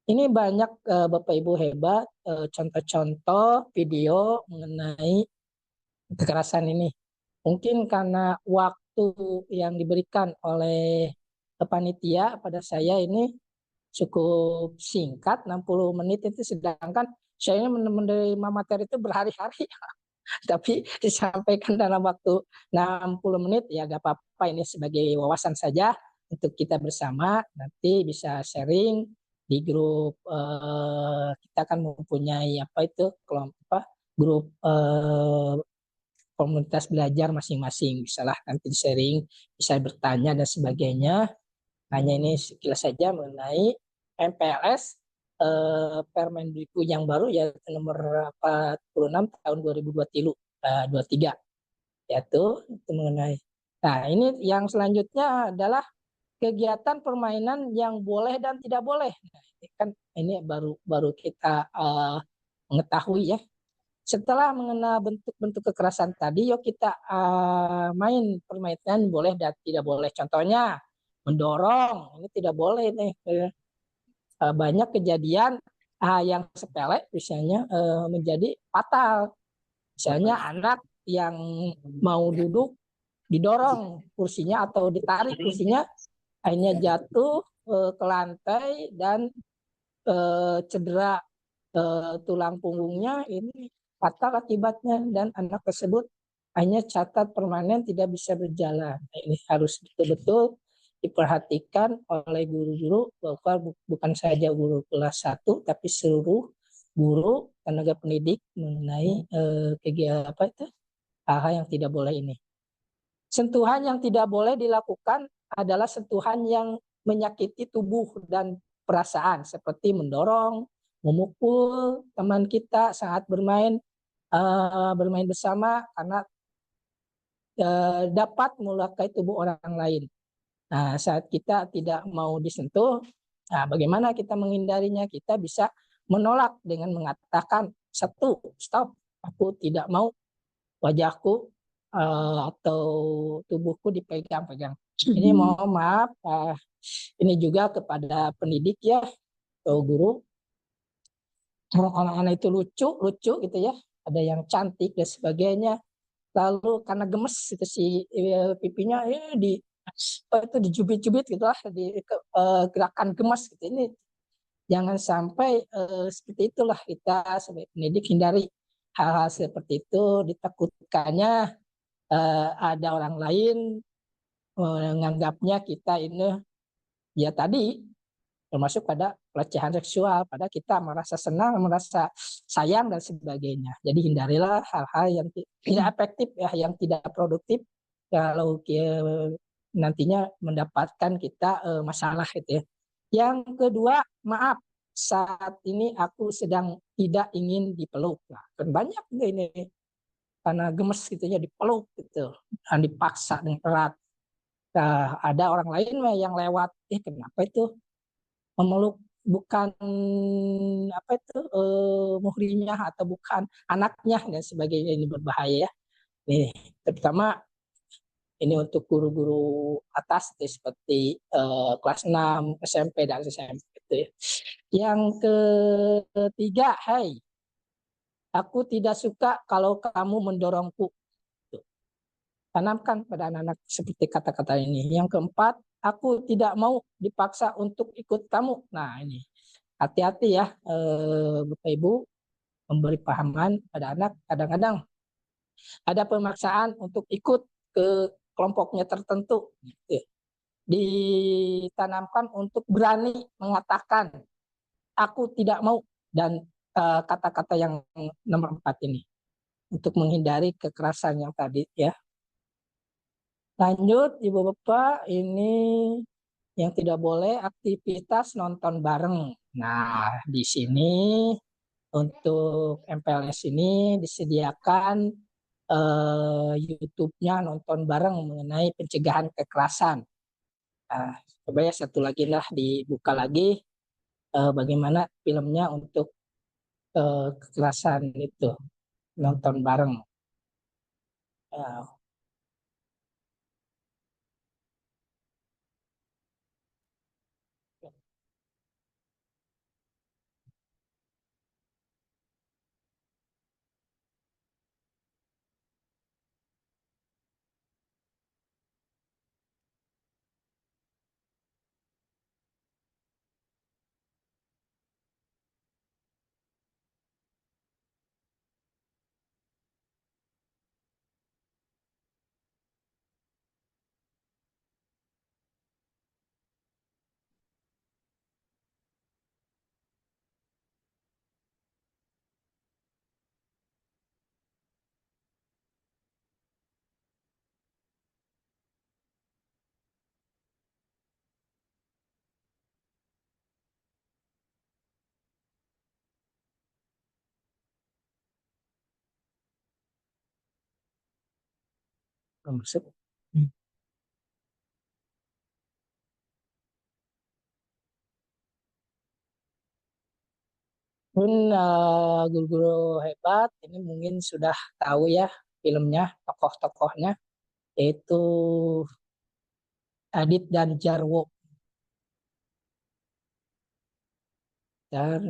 ini banyak Bapak Ibu hebat contoh-contoh video mengenai kekerasan ini. Mungkin karena waktu yang diberikan oleh panitia pada saya ini cukup singkat, 60 menit itu, sedangkan saya menerima materi itu berhari-hari. Tapi disampaikan dalam waktu 60 menit, ya gak apa-apa, ini sebagai wawasan saja untuk kita bersama. Nanti bisa sharing di grup, kita kan mempunyai kelompok grup komunitas belajar masing-masing. Bisalah nanti sharing, bisa bertanya dan sebagainya. Hanya ini sekilas saja mengenai MPLS Permendikbud yang baru, yaitu nomor 46 tahun 2023, yaitu itu mengenai. Nah, ini yang selanjutnya adalah kegiatan permainan yang boleh dan tidak boleh. Nah, ini kan ini baru kita mengetahui ya. Setelah mengenal bentuk-bentuk kekerasan tadi, yuk kita main permainan boleh dan tidak boleh. Contohnya mendorong, ini tidak boleh nih. Banyak kejadian yang sepele misalnya menjadi fatal. Misalnya anak yang mau duduk didorong kursinya atau ditarik kursinya, akhirnya jatuh ke lantai dan cedera tulang punggungnya, ini fatal akibatnya, dan anak tersebut hanya catat permanen tidak bisa berjalan. Nah, ini harus betul-betul diperhatikan oleh guru-guru, bahwa bukan saja guru kelas 1 tapi seluruh guru tenaga pendidik mengenai kegiatan apa itu hal-hal yang tidak boleh ini. Sentuhan yang tidak boleh dilakukan adalah sentuhan yang menyakiti tubuh dan perasaan, seperti mendorong, memukul teman kita saat bermain bersama, karena dapat melukai tubuh orang lain. Nah, saat kita tidak mau disentuh, nah bagaimana kita menghindarinya? Kita bisa menolak dengan mengatakan, satu, stop, aku tidak mau wajahku atau tubuhku dipegang-pegang. Ini mohon maaf, ini juga kepada pendidik ya, atau guru. Anak-anak itu lucu gitu ya, ada yang cantik dan sebagainya. Lalu karena gemes itu si pipinya itu dijubit-jubit gitu lah, di gerakan gemes gitu. Ini jangan sampai seperti itulah, kita sebagai pendidik hindari hal-hal seperti itu. Ditakutkannya ada orang lain menganggapnya kita ini ya tadi termasuk pada pelecehan seksual, pada kita merasa senang, merasa sayang dan sebagainya. Jadi hindarilah hal-hal yang tidak efektif ya, yang tidak produktif, kalau nantinya mendapatkan kita masalah gitu ya. Yang kedua, maaf, saat ini aku sedang tidak ingin dipeluk. Nah, kan banyak ini karena gemes gitu ya, dipeluk gitu, dan dipaksa dengan erat. Nah, ada orang lain yang lewat, kenapa itu memeluk bukan apa itu muhrinya atau bukan anaknya dan sebagainya, ini berbahaya ya. Nih, terutama ini untuk guru-guru atas seperti kelas 6 SMP dan SMP itu ya. Yang ketiga, hai, aku tidak suka kalau kamu mendorongku. Tanamkan pada anak-anak seperti kata-kata ini. Yang keempat, aku tidak mau dipaksa untuk ikut kamu. Nah, ini hati-hati ya, Bapak Ibu, memberi pahaman pada anak. Kadang-kadang ada pemaksaan untuk ikut ke kelompoknya tertentu. Ditanamkan untuk berani mengatakan, aku tidak mau, dan kata-kata yang nomor 4 ini, untuk menghindari kekerasan yang tadi ya. Lanjut, Ibu Bapak, ini yang tidak boleh aktivitas nonton bareng. Nah, di sini untuk MPLS ini disediakan YouTube-nya nonton bareng mengenai pencegahan kekerasan. Nah, coba ya satu lagi lah dibuka lagi bagaimana filmnya untuk kekerasan itu, nonton bareng. Uh, Masuk. Pun guru-guru hebat ini mungkin sudah tahu ya filmnya, tokoh-tokohnya, yaitu Adit dan Jarwo. Dan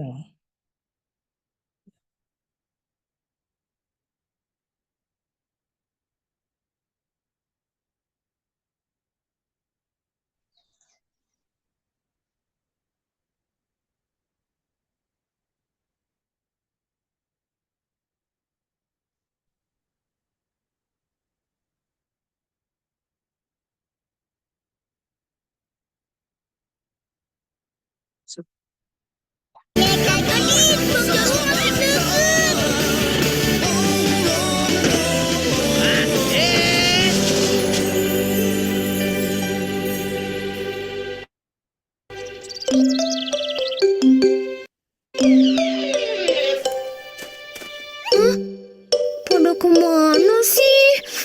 Pada kemana sih?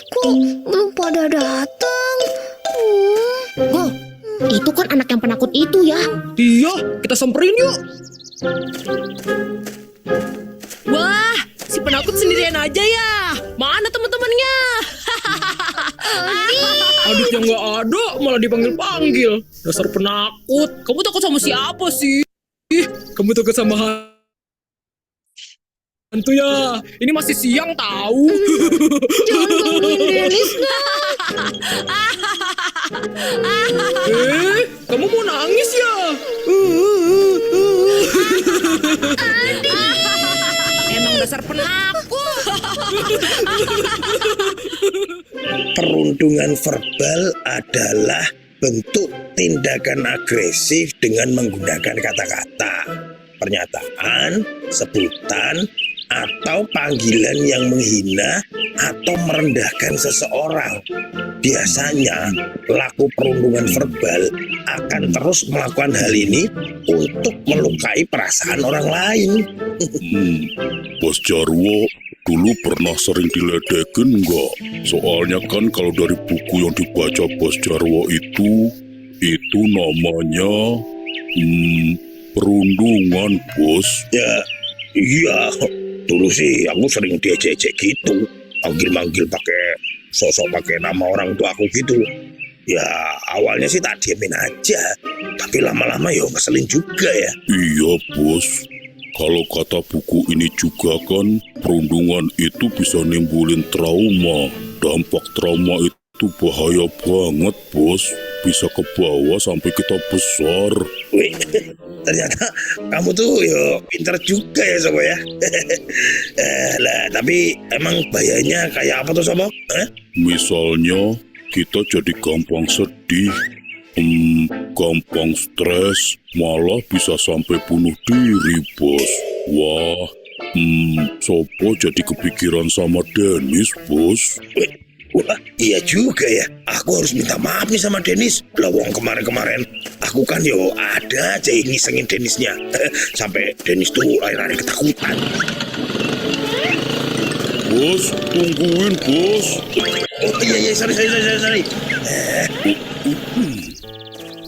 Kok belum pada datang? Oh, itu kan anak yang penakut itu ya. Iya, kita samperin yuk. Wah, si penakut sendirian aja ya. Mana teman-temannya? Adit yang nggak ada malah dipanggil-panggil. Dasar penakut. Kamu takut sama siapa sih? Kamu takut sama hantu ya? Ini masih siang tahu. Jangan gangguin Dennis Kamu mau nangis ya? Emang dasar penakut. Perundungan verbal adalah bentuk tindakan agresif dengan menggunakan kata-kata, pernyataan, sebutan, atau panggilan yang menghina atau merendahkan seseorang. Biasanya, pelaku perundungan verbal akan terus melakukan hal ini untuk melukai perasaan orang lain. Bos Jarwo dulu pernah sering diledekin nggak? Soalnya kan kalau dari buku yang dibaca Bos Jarwo itu namanya perundungan, Bos. Ya, iya. Dulu sih aku sering diejek-ejek gitu, manggil-manggil sosok pakai nama orang tua aku gitu. Ya awalnya sih tak diemin aja, tapi lama-lama ya ngeselin juga ya. Iya, Bos. Kalau kata buku ini juga kan, perundungan itu bisa nimbulin trauma. Dampak trauma itu bahaya banget, Bos. Bisa ke bawah sampai kita besar. Wih, ternyata kamu tuh ya pinter juga ya Sobo ya. Lah tapi emang bahayanya kayak apa tuh Sobo? Misalnya kita jadi gampang sedih, gampang stres, malah bisa sampai bunuh diri, Bos. Wah, Sopo jadi kepikiran sama Dennis, Bos. Wah, iya juga ya. Aku harus minta maaf nih sama Dennis. Lah wong kemarin-kemarin aku kan yo ada aja ngisengin Dennisnya. Sampai Dennis tuh akhir-akhir ketakutan. Bos, tungguin, Bos. Oh iya, sorry.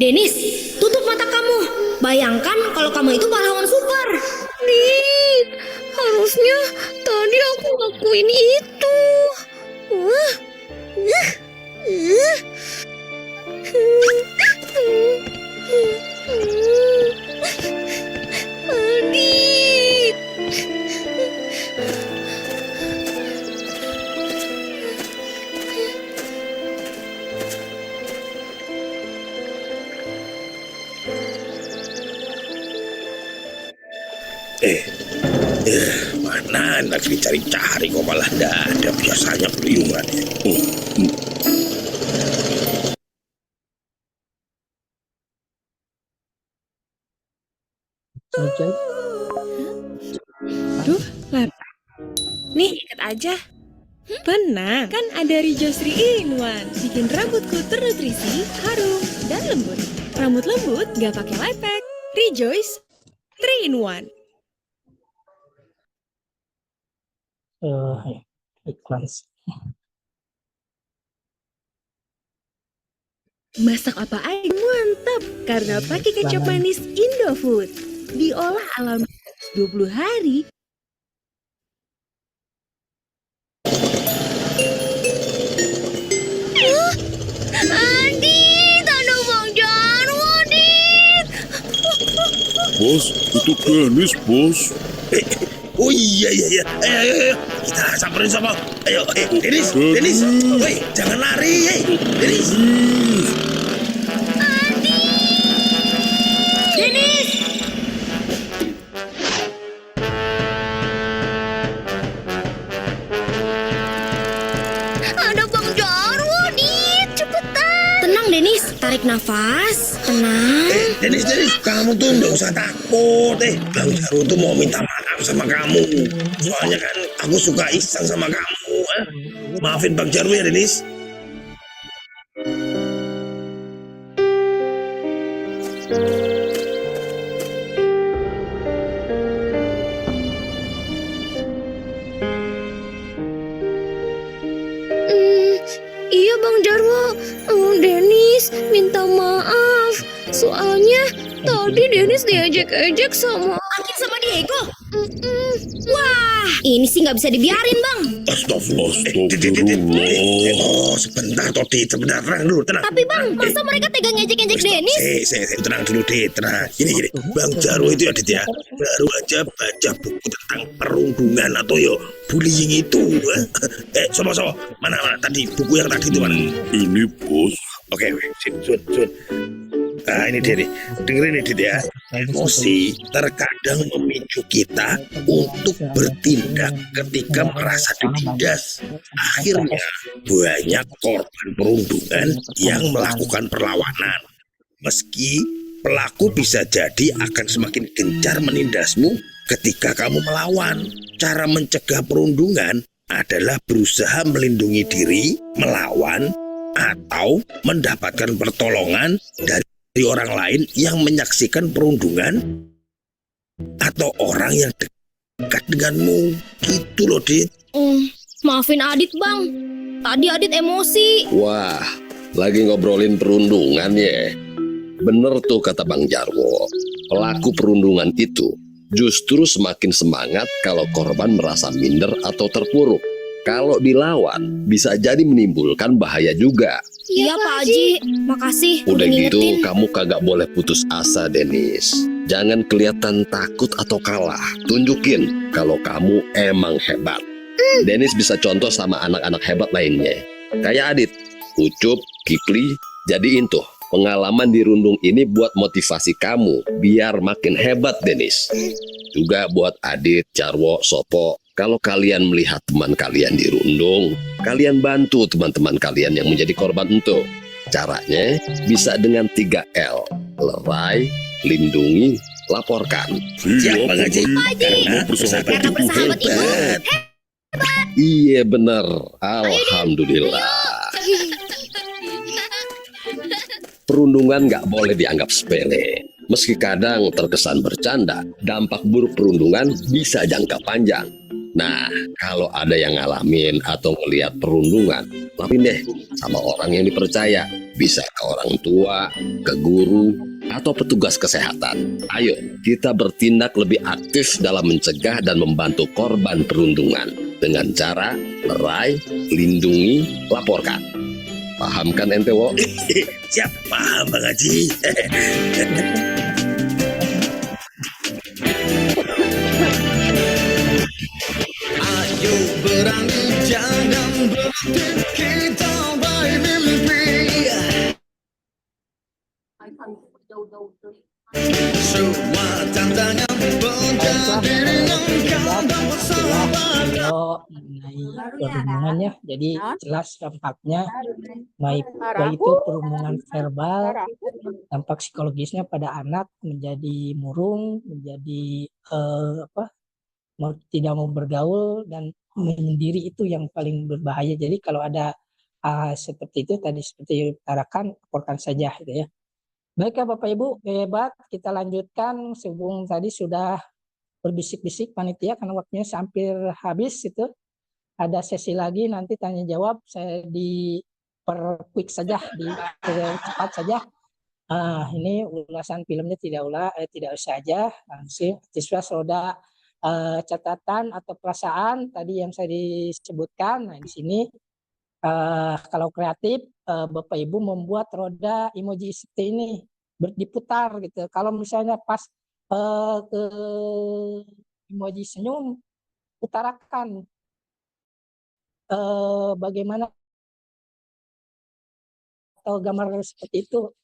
Dennis, tutup mata kamu. Bayangkan kalau kamu itu pahlawan super. Dit, harusnya tadi aku lakuin itu. Adit. Mana anak dicari-cari kok malah nggak ada, biasanya peliyungannya. Oke. Duh, nih ikat aja. Tenang, kan ada Rejoice 3-in-1. Bikin rambutku ternutrisi, harum, dan lembut. Rambut lembut gak pakai light pack. Rejoice 3-in-1. Iklan. Masak apa aja mantap karena pakai kecap manis Indofood. Diolah alami 20 hari. Adit, aduh Bang Jarwo, Adit. Bos, itu Dennis, bos. Oh iya iya iya. Ayo. Kita samperin sama. Ayo, Denis, Denis. Woi, jangan lari, Denis. Denis. Ada Bang Jarwo, Adit, cepetan. Tenang Denis, tarik nafas, tenang. Denis, kamu tuh nggak usah takut. Bang Jarwo tuh mau minta maaf sama kamu. Soalnya kan aku suka iseng sama kamu. Maafin Bang Jarwo ya, Denis. Iya Bang Jarwo, Denis minta maaf. Soalnya tadi Denis diejek-ejek sama Akin sama Diego. Wah, ini sih nggak bisa dibiarin Bang. Astagfirullah. Oh, sebentar Toti, sebentar, tenang dulu, tenang. Tapi Bang, masa mereka tega ngejek-ngejek Denis? Tenang dulu, tenang. Gini, Bang Jarwo itu Adit ya, baru aja baca buku tentang perundungan atau bullying itu. Sama, mana tadi buku yang tadi itu mana? Ini, bos. Oke, sini, Sun. Nah, ini dia nih, dengerin nih Dit ya. Emosi terkadang memicu kita untuk bertindak ketika merasa ditindas. Akhirnya banyak korban perundungan yang melakukan perlawanan. Meski pelaku bisa jadi akan semakin gencar menindasmu ketika kamu melawan. Cara mencegah perundungan adalah berusaha melindungi diri, melawan, atau mendapatkan pertolongan dari orang lain yang menyaksikan perundungan atau orang yang dekat denganmu. Gitu loh, Dit. Maafin Adit Bang, tadi Adit emosi. Wah, lagi ngobrolin perundungan ya. Bener tuh kata Bang Jarwo, pelaku perundungan itu justru semakin semangat kalau korban merasa minder atau terpuruk. Kalau dilawan, bisa jadi menimbulkan bahaya juga. Iya Pak Haji, makasih. Udah gitu, ngingetin. kamu kagak boleh putus asa, Denis. Jangan kelihatan takut atau kalah. Tunjukin kalau kamu emang hebat. Denis bisa contoh sama anak-anak hebat lainnya. Kayak Adit, Ucup, Kipli, jadiin tuh pengalaman di rundung ini buat motivasi kamu biar makin hebat, Denis. Juga buat Adit, Jarwo, Sopo. Kalau kalian melihat teman kalian di rundung, kalian bantu teman-teman kalian yang menjadi korban itu. Caranya bisa dengan 3L. Lerai, lindungi, laporkan. Siap, Bang Haji. Karena bersahabat itu hebat. Iya bener. Alhamdulillah. Perundungan nggak boleh dianggap sepele. Meski kadang terkesan bercanda, dampak buruk perundungan bisa jangka panjang. Nah, kalau ada yang ngalamin atau ngelihat perundungan, laporin deh sama orang yang dipercaya. Bisa ke orang tua, ke guru, atau petugas kesehatan. Ayo, kita bertindak lebih aktif dalam mencegah dan membantu korban perundungan. Dengan cara lerai, lindungi, laporkan. Paham kan ente, Wo? Siap, paham Bang Haji. Ayo berani jangan berhenti kita bermimpi. Semua tantangan menjadi ringan kalau bersahabat. Mengenai perundungannya, jadi jelas dampaknya baik itu perundungan verbal, dampak psikologisnya pada anak menjadi murung, menjadi tidak mau bergaul dan menyendiri, itu yang paling berbahaya. Jadi kalau ada seperti itu tadi seperti utarakan, laporkan saja gitu ya. Baik ya Bapak Ibu, hebat. Kita lanjutkan, sebelum tadi sudah berbisik-bisik panitia karena waktunya hampir habis itu. Ada sesi lagi nanti tanya jawab, saya quick saja, cepat saja. Ini ulasan filmnya tidak usah aja, langsung siswa roda catatan atau perasaan tadi yang saya disebutkan. Nah, di sini kalau kreatif, Bapak Ibu membuat roda emoji seperti ini diputar gitu. Kalau misalnya pas ke emoji senyum, utarakan bagaimana atau gambar seperti itu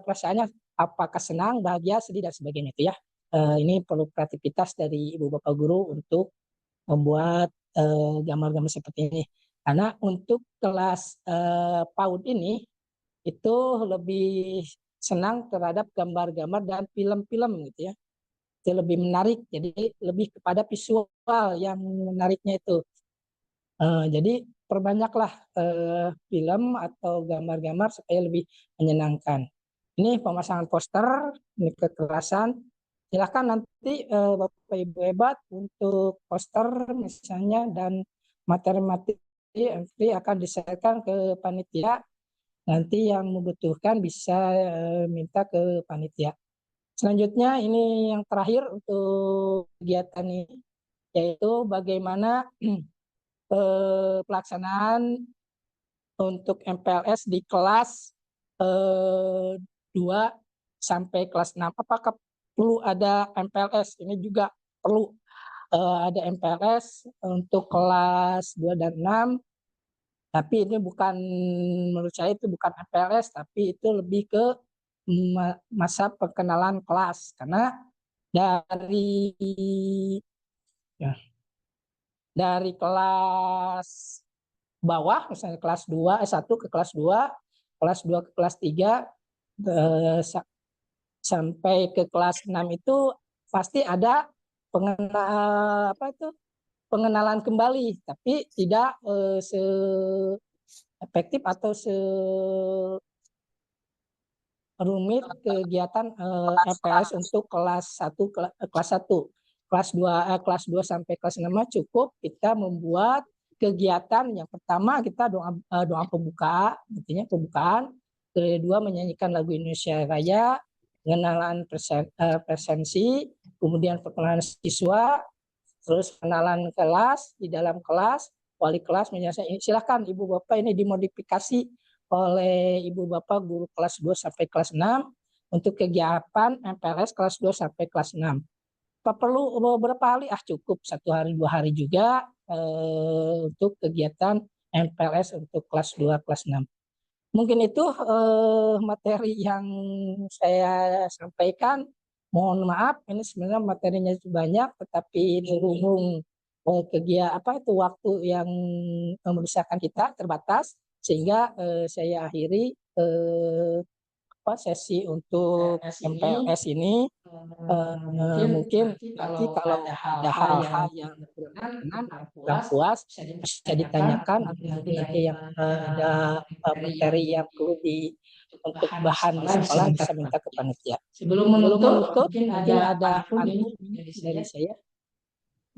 perasaannya, apakah senang, bahagia, sedih dan sebagainya itu ya. Ini perlu kreativitas dari ibu bapak guru untuk membuat gambar-gambar seperti ini. Karena untuk kelas PAUD ini itu lebih senang terhadap gambar-gambar dan film-film gitu ya. Itu lebih menarik, jadi lebih kepada visual yang menariknya itu. Jadi perbanyaklah film atau gambar-gambar supaya lebih menyenangkan. Ini pemasangan poster, ini kekerasan. Silakan nanti Bapak Ibu hebat untuk poster misalnya dan materi-materi nanti akan diserahkan ke panitia. Nanti yang membutuhkan bisa minta ke panitia. Selanjutnya ini yang terakhir untuk kegiatan ini, yaitu bagaimana pelaksanaan untuk MPLS di kelas 2 sampai kelas 6. Apakah perlu ada MPLS? Ini juga perlu ada MPLS untuk kelas 2 dan 6. Tapi ini bukan, menurut saya itu bukan MPLS, tapi itu lebih ke masa perkenalan kelas. Karena dari kelas bawah, misalnya kelas 1 ke kelas 2, kelas 2 ke kelas 3, sampai ke kelas 6 itu pasti ada pengenalan kembali, tapi tidak se-efektif atau rumit kegiatan MPLS untuk kelas 1 kelas 1. Kelas 2 sampai kelas 6 cukup kita membuat kegiatan yang pertama kita doa pembukaan, kedua menyanyikan lagu Indonesia Raya, pengenalan presensi, kemudian perkenalan siswa, terus pengenalan kelas, di dalam kelas wali kelas menyelesaikan. Silakan Ibu Bapak ini dimodifikasi oleh Ibu Bapak guru kelas 2 sampai kelas 6 untuk kegiatan MPLS kelas 2 sampai kelas 6. Apa perlu beberapa hari? Cukup 1 hari 2 hari juga untuk kegiatan MPLS untuk kelas 2 kelas 6. Mungkin itu materi yang saya sampaikan. Mohon maaf, ini sebenarnya materinya banyak, tetapi berhubung waktu yang membesarkan kita terbatas, sehingga saya akhiri sesi untuk MPLS ini. Mungkin nanti kalau ada hal-hal yang kurang puas bisa ditanyakan, atau nanti yang ada materi yang perlu untuk bahan di sekolah bisa minta ke panitia. Sebelum menutup, mungkin ada dari saya.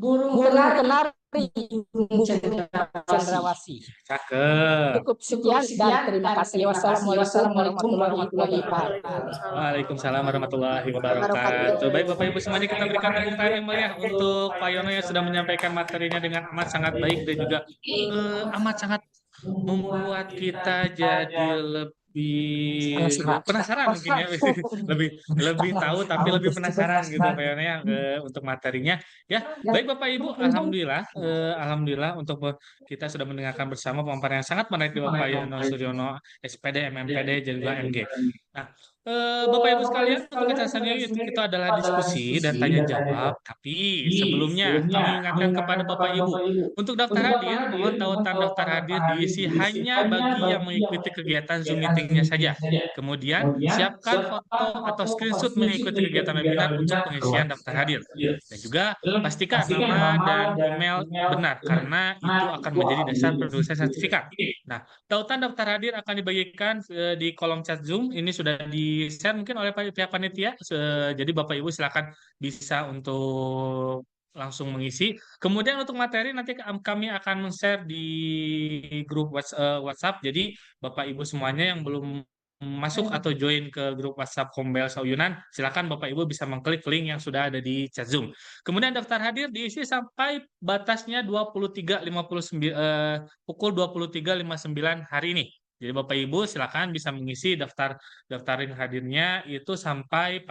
Burung Kenari Cendrawasih. Cakep. Cukup sekian dan terima kasih. Wassalamualaikum warahmatullahi wabarakatuh. Waalaikumsalam warahmatullahi wabarakatuh. Baik Bapak Ibu semuanya, kita berikan tepuk tangan yang meriah untuk Pak Yono yang sudah menyampaikan materinya dengan amat sangat baik dan juga amat sangat membuat kita jadi lebih penasaran mungkin ya, lebih tahu tapi lebih penasaran gitu Pak Yono ya untuk materinya ya. Baik Bapak Ibu, alhamdulillah untuk kita sudah mendengarkan bersama pemaparan yang sangat menarik dari Bapak Yono Suryono, SPD, MMPD, dan juga MG. Nah, Bapak Ibu sekalian, untuk kecerdasannya itu adalah diskusi dan tanya jawab. Tapi sebelumnya kami ingatkan kepada Bapak Ibu untuk daftar hadir, mohon tautan daftar hadir diisi hanya bagi yang mengikuti kegiatan Zoom meetingnya saja. Kemudian siapkan foto atau screenshot mengikuti kegiatan webinar untuk pengisian daftar hadir. Dan juga pastikan nama dan email benar karena itu akan menjadi dasar penulisan sertifikat. Nah, tautan daftar hadir akan dibagikan di kolom chat Zoom. Ini sudah di-share mungkin oleh pihak panitia. Jadi Bapak Ibu silakan bisa untuk langsung mengisi. Kemudian untuk materi nanti kami akan men-share di grup WhatsApp. Jadi Bapak Ibu semuanya yang belum masuk atau join ke grup WhatsApp Kombel Sauyunan, silakan Bapak Ibu bisa mengklik link yang sudah ada di chat Zoom. Kemudian daftar hadir diisi sampai batasnya 23.59 pukul 23.59 hari ini. Jadi Bapak Ibu silakan bisa mengisi daftarin hadirnya itu sampai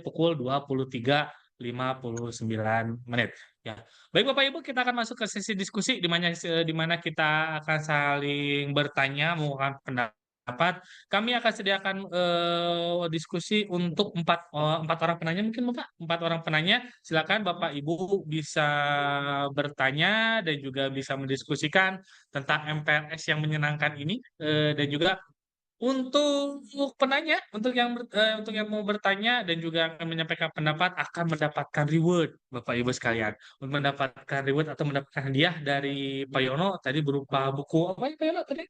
pukul 23.59 menit. Ya. Baik Bapak Ibu, kita akan masuk ke sesi diskusi di mana kita akan saling bertanya, mengumpulkan pendapat. Kami akan sediakan diskusi untuk empat orang penanya, mungkin Bapak, 4 orang penanya. Silakan Bapak Ibu bisa bertanya dan juga bisa mendiskusikan tentang MPLS yang menyenangkan ini, dan juga untuk penanya, untuk yang mau bertanya dan juga akan menyampaikan pendapat akan mendapatkan reward, Bapak Ibu sekalian. Untuk mendapatkan reward atau mendapatkan hadiah dari Pak Yono tadi berupa buku apa ya Pak Yono tadi?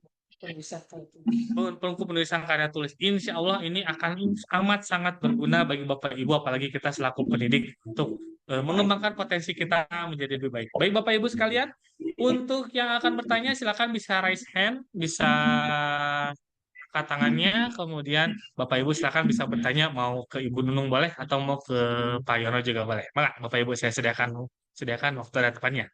Buku penulisan karya tulis. Insya Allah ini akan amat sangat berguna bagi Bapak Ibu, apalagi kita selaku pendidik untuk mengembangkan potensi kita menjadi lebih baik. Baik Bapak Ibu sekalian, untuk yang akan bertanya silakan bisa raise hand, bisa angkat tangannya, kemudian Bapak Ibu silakan bisa bertanya mau ke Ibu Nunung boleh atau mau ke Pak Yono juga boleh. Maka Bapak Ibu saya sediakan waktu dan tempatnya.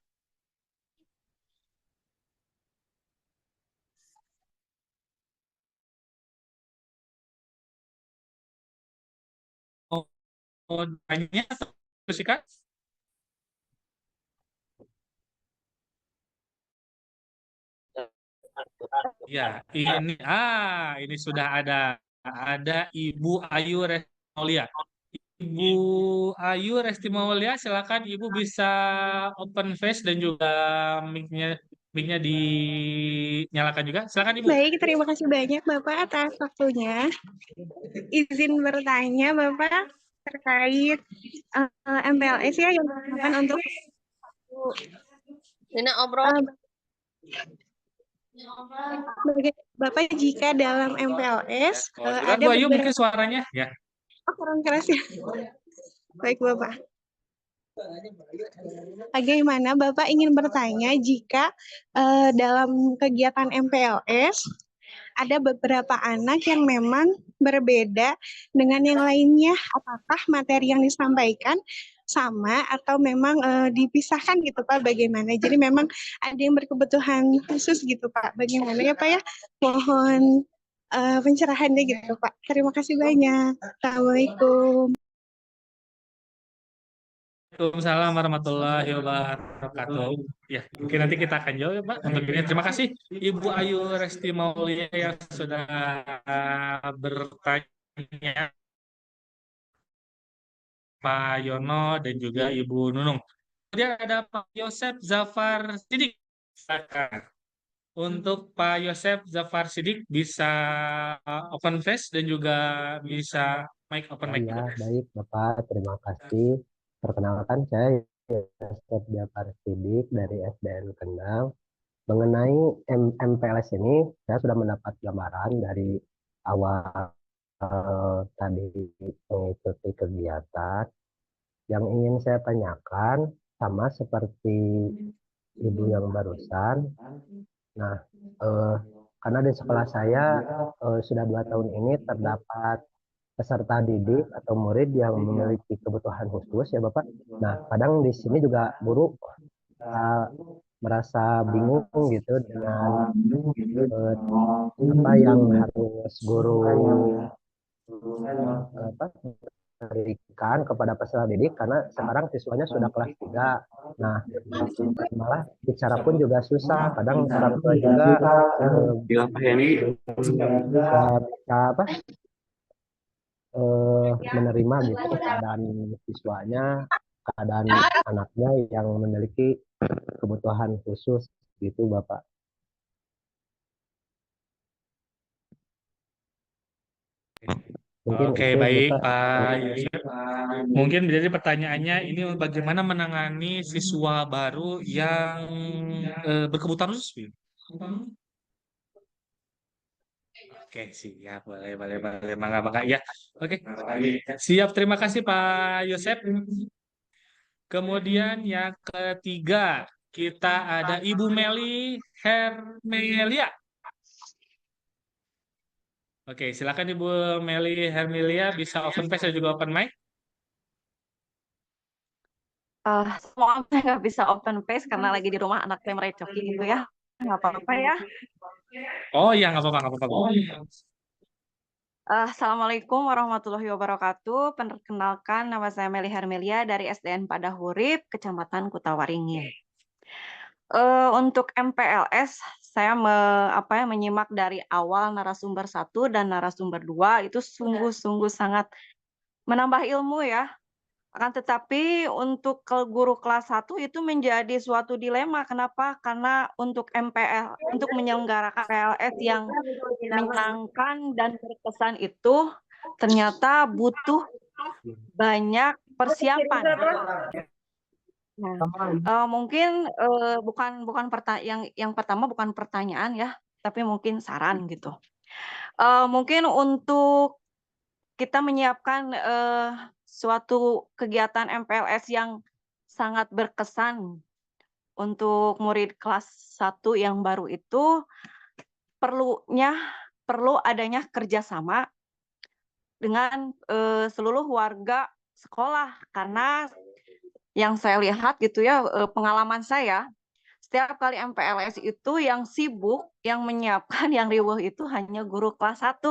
Mau tanya atau diskusikan? Ya, ini sudah ada Ibu Ayu Restimolia. Ibu Ayu Restimolia, silakan Ibu bisa open face dan juga mic-nya dinyalakan juga. Silakan Ibu. Baik, terima kasih banyak Bapak atas waktunya. Izin bertanya Bapak terkait MPLS ya yang digunakan untuk Bapak jika dalam MPLS ada Bu Ayu mungkin suaranya ya. kurang keras ya. Baik Bapak. Bagaimana Bapak ingin bertanya jika dalam kegiatan MPLS ada beberapa anak yang memang berbeda dengan yang lainnya, apakah materi yang disampaikan sama atau memang dipisahkan gitu Pak, bagaimana? Jadi memang ada yang berkebutuhan khusus gitu Pak, bagaimana ya Pak ya? Mohon pencerahannya gitu Pak. Terima kasih banyak. Assalamualaikum. Waalaikumsalam warahmatullahi wabarakatuh. Ya, mungkin nanti kita akan jawab ya Pak. Untuk ini terima kasih Ibu Ayu Restimolia yang sudah bertanya, Pak Yono dan juga Ibu Nunung. Kemudian ada Pak Yosef Zafar Sidik. Untuk Pak Yosef Zafar Sidik bisa open face dan juga bisa mic open mic. Ya, baik Bapak, terima kasih. Perkenalkan saya Yosef Zafar Sidik dari SDN Kendal. Mengenai MPLS ini, saya sudah mendapat gambaran dari awal tadi mengikuti kegiatan. Yang ingin saya tanyakan sama seperti Ibu yang barusan. Nah, karena di sekolah saya sudah 2 tahun ini terdapat peserta didik atau murid yang memiliki kebutuhan khusus ya Bapak. Nah, kadang di sini juga guru merasa bingung gitu dengan apa yang harus guru berikan kepada peserta didik, karena sekarang siswanya sudah kelas 3. Nah, malah bicara pun juga susah. Kadang orang tua juga menerima gitu keadaan siswanya, keadaan anaknya yang memiliki kebutuhan khusus gitu Bapak. Oke, baik Pak Yosef. Mungkin menjadi pertanyaannya ini bagaimana menangani siswa baru yang berkebutuhan khusus? Oke, siap, boleh, mangga, ya. Oke, siap, terima kasih Pak Yosef. Kemudian yang ketiga, kita ada Ibu Meli Hermelia. Oke, silakan Ibu Meli Hermilia bisa open face dan juga open mic. Maaf saya nggak bisa open face karena lagi di rumah anak saya merecoki gitu ya. Nggak apa-apa ya. Oh iya, nggak apa-apa, nggak apa-apa. Assalamualaikum warahmatullahi wabarakatuh. Perkenalkan, nama saya Meli Hermelia dari SDN Padahurip, Kecamatan Kutawaringin. Untuk MPLS, saya menyimak dari awal narasumber 1 dan narasumber 2 itu sungguh-sungguh sangat menambah ilmu ya. Akan tetapi untuk guru kelas 1 itu menjadi suatu dilema. Kenapa? Karena untuk menyelenggarakan PLS yang menyenangkan dan berkesan itu ternyata butuh banyak persiapan. Nah, mungkin bukan yang pertama bukan pertanyaan ya, tapi mungkin saran gitu. Mungkin untuk kita menyiapkan suatu kegiatan MPLS yang sangat berkesan untuk murid kelas 1 yang baru itu perlu adanya kerjasama dengan seluruh warga sekolah, karena yang saya lihat gitu ya, pengalaman saya setiap kali MPLS itu yang sibuk, yang menyiapkan, yang riuh itu hanya guru kelas 1.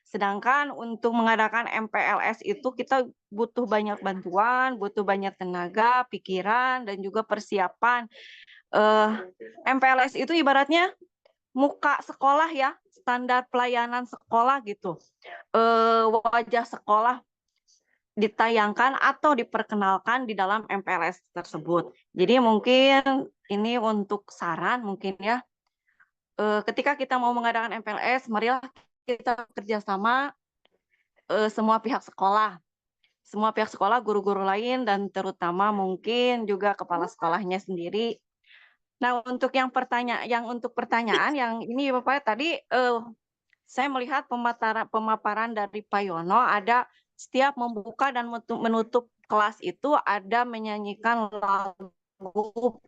Sedangkan untuk mengadakan MPLS itu kita butuh banyak bantuan, butuh banyak tenaga, pikiran, dan juga persiapan. MPLS itu ibaratnya muka sekolah ya, standar pelayanan sekolah gitu. Wajah sekolah ditayangkan atau diperkenalkan di dalam MPLS tersebut. Jadi mungkin ini untuk saran mungkin ya. Ketika kita mau mengadakan MPLS, marilah kita kerjasama semua pihak sekolah, guru-guru lain, dan terutama mungkin juga kepala sekolahnya sendiri. Nah, untuk pertanyaan yang ini Bapak tadi, saya melihat pemaparan dari Pak Yono ada setiap membuka dan menutup kelas itu ada menyanyikan lagu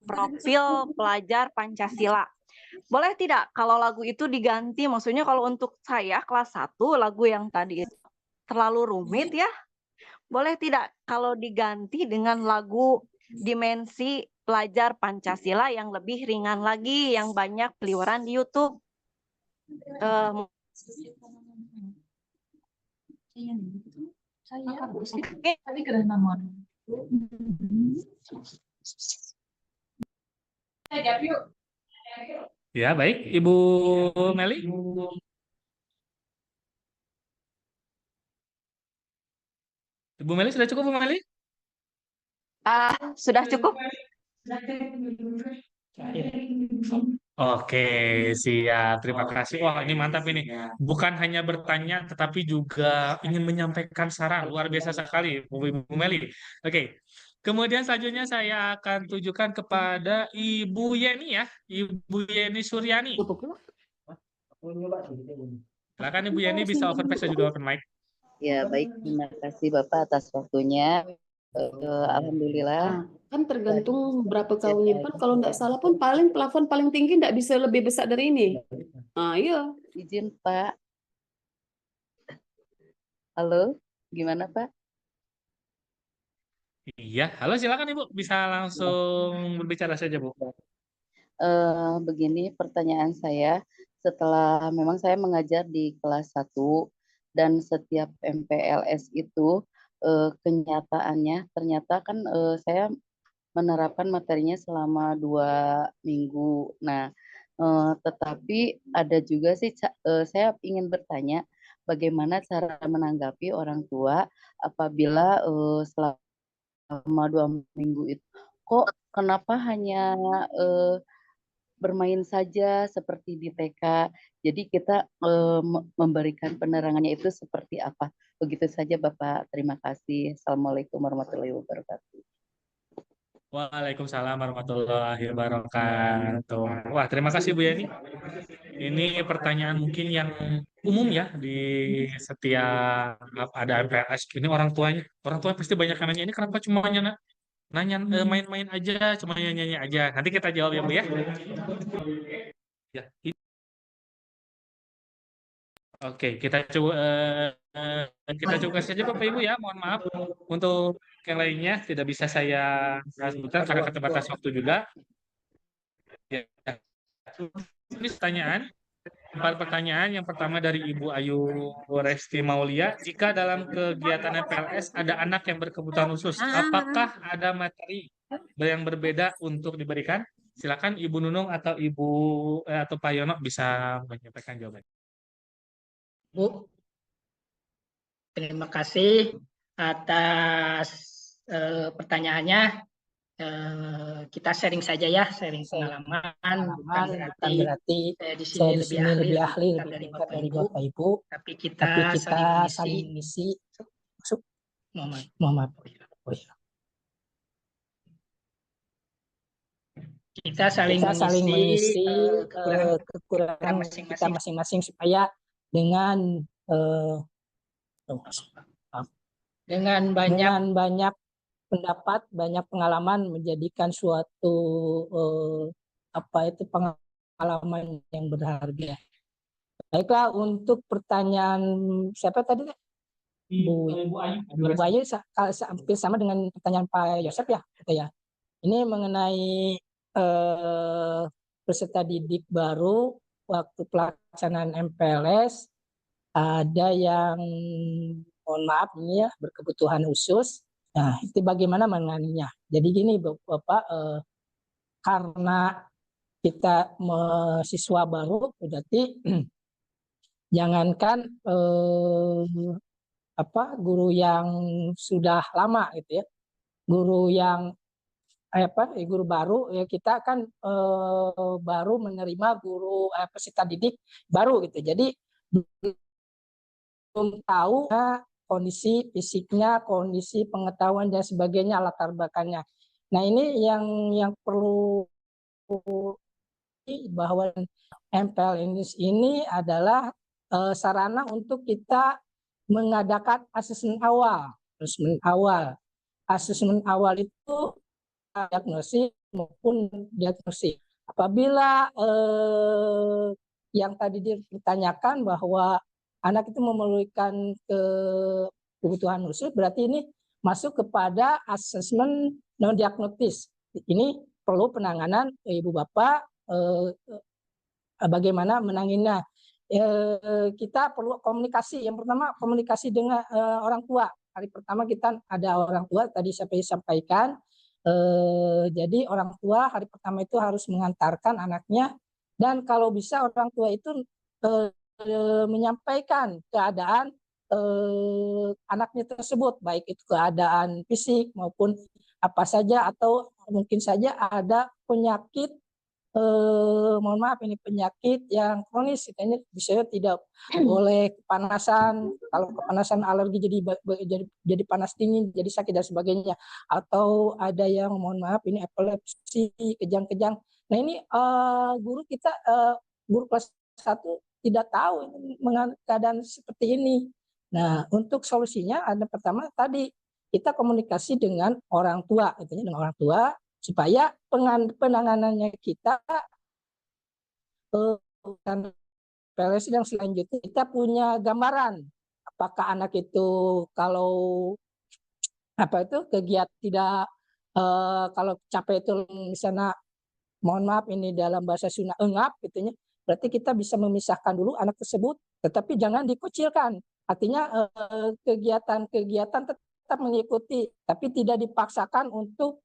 profil pelajar Pancasila. Boleh tidak kalau lagu itu diganti, maksudnya kalau untuk saya kelas 1 lagu yang tadi itu terlalu rumit ya, boleh tidak kalau diganti dengan lagu dimensi pelajar Pancasila yang lebih ringan lagi, yang banyak peliwaran di YouTube. Ya, baik. Ibu Meli. Ibu Meli, sudah cukup, Bu Meli? Sudah cukup. Oke, siap. Terima kasih. Wah, ini mantap ini. Bukan hanya bertanya, tetapi juga ingin menyampaikan saran. Luar biasa sekali, Bu Meli. Oke. Kemudian selanjutnya saya akan tujukan kepada Ibu Yeni ya. Ibu Yeni Suryani. Silakan Ibu Yeni bisa open face dan juga open mic. Ya, baik. Terima kasih Bapak atas waktunya. Alhamdulillah. Kan tergantung berapa kau nyimpan. Kalau nggak salah pun paling plafon paling tinggi nggak bisa lebih besar dari ini. Iya. Izin Pak. Halo, gimana Pak? Iya, halo silakan Ibu, bisa langsung berbicara saja Bu. Begini pertanyaan saya, setelah memang saya mengajar di kelas 1 dan setiap MPLS itu kenyataannya ternyata kan saya menerapkan materinya selama 2 minggu. Nah, tetapi ada juga sih saya ingin bertanya bagaimana cara menanggapi orang tua apabila selama 2 minggu itu kok kenapa hanya bermain saja seperti di TK. Jadi kita memberikan penerangannya itu seperti apa. Begitu saja Bapak. Terima kasih. Assalamualaikum warahmatullahi wabarakatuh. Waalaikumsalam warahmatullahi wabarakatuh. Wah, terima kasih Bu Yani. Ini pertanyaan mungkin yang umum ya di setiap ada MPLS. Ini orang tuanya pasti banyak yang nanya ini kenapa cuma nanya main-main aja, cuma nyanyi aja. Nanti kita jawab ya Bu ya. Ya, Oke, kita coba saja Bapak Ibu ya. Mohon maaf untuk yang lainnya tidak bisa saya sebutkan karena keterbatasan waktu juga. Ya. Ini pertanyaan. 4 pertanyaan. Yang pertama dari Ibu Ayu Resti Maulia. Jika dalam kegiatan MPLS ada anak yang berkebutuhan khusus, apakah ada materi yang berbeda untuk diberikan? Silakan Ibu Nunung atau atau Pak Yono bisa menyampaikan jawabannya. Bu, terima kasih atas pertanyaannya. Kita sharing saja ya, sharing pengalaman, bukan berarti di sini lebih ahli dari Bapak Ibu, tapi kita saling mengisi. Masuk, Muhammad. Oh, iya. Kita saling mengisi kekurangan kita masing-masing supaya dengan banyak pendapat, banyak pengalaman menjadikan suatu pengalaman yang berharga. Baiklah, untuk pertanyaan siapa tadi? Bu Ayu, hampir sama dengan pertanyaan Pak Yosep ya, gitu ya. Ini mengenai peserta didik baru waktu pelaksanaan MPLS, ada yang mohon maaf ini ya berkebutuhan khusus. Nah, itu bagaimana menanganinya? Jadi gini Bapak, karena kita siswa baru, berarti jangankan guru yang sudah lama gitu ya, guru yang guru baru ya, kita kan baru menerima guru peserta didik baru gitu. Jadi belum tahu kondisi fisiknya, kondisi pengetahuan dan sebagainya, latar belakangnya. Nah, ini yang perlu bahwa MPLS ini adalah sarana untuk kita mengadakan asesmen awal. Asesmen awal itu diagnosis maupun diagnosis. Apabila yang tadi ditanyakan bahwa anak itu memerlukan kebutuhan khusus, berarti ini masuk kepada asesmen non diagnotis. Ini perlu penanganan Ibu Bapak, bagaimana menanginnya. Kita perlu komunikasi. Yang pertama, komunikasi dengan orang tua. Hari pertama kita ada orang tua, tadi saya sampaikan. Jadi orang tua hari pertama itu harus mengantarkan anaknya, dan kalau bisa orang tua itu menyampaikan keadaan anaknya tersebut, baik itu keadaan fisik maupun apa saja, atau mungkin saja ada penyakit, mohon maaf ini penyakit yang kronis, katanya bisa tidak boleh kepanasan, kalau kepanasan alergi jadi panas dingin, jadi sakit dan sebagainya, atau ada yang mohon maaf ini epilepsi, kejang-kejang. Nah, ini guru kita guru kelas 1 tidak tahu mengenai keadaan seperti ini. Nah, untuk solusinya ada pertama tadi kita komunikasi dengan orang tua, dengan orang tua supaya penanganannya kita PLS yang selanjutnya kita punya gambaran apakah anak itu kalau kegiatan tidak kalau capek itu misalnya mohon maaf ini dalam bahasa Sunda engap gitu ya, berarti kita bisa memisahkan dulu anak tersebut, tetapi jangan dikucilkan. Artinya kegiatan-kegiatan tetap mengikuti, tapi tidak dipaksakan untuk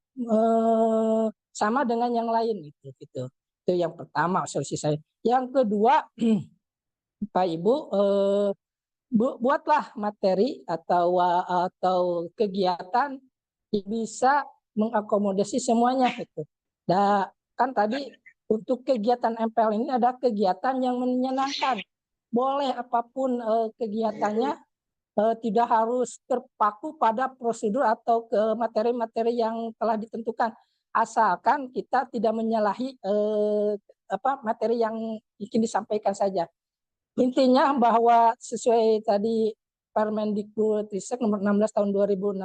sama dengan yang lain gitu. Itu yang pertama solusi saya. Yang kedua, Pak Ibu, buatlah materi atau kegiatan yang bisa mengakomodasi semuanya gitu. Dan kan tadi untuk kegiatan MPL ini ada kegiatan yang menyenangkan. Boleh apapun kegiatannya, tidak harus terpaku pada prosedur atau ke materi-materi yang telah ditentukan, asalkan kita tidak menyalahi materi yang ingin disampaikan saja. Intinya bahwa sesuai tadi Permendikbudristek nomor 16 tahun 2016,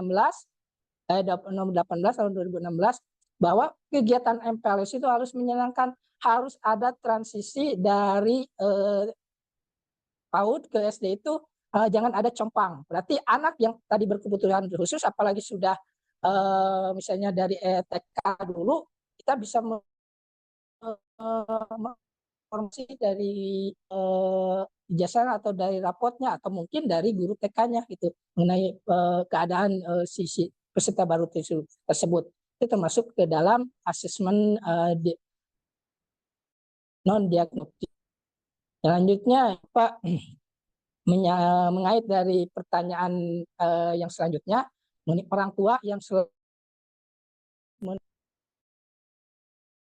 nomor 18 tahun 2016, bahwa kegiatan MPLS itu harus menyenangkan, harus ada transisi dari PAUD ke SD itu jangan ada compang. Berarti anak yang tadi berkebutuhan khusus, apalagi sudah misalnya dari TK dulu, kita bisa informasi dari ijazah atau dari rapotnya atau mungkin dari guru TK-nya gitu mengenai keadaan si peserta baru tersebut. Itu termasuk ke dalam asesmen non diagnostik. Selanjutnya Pak mengait dari pertanyaan yang selanjutnya mengenai orang tua yang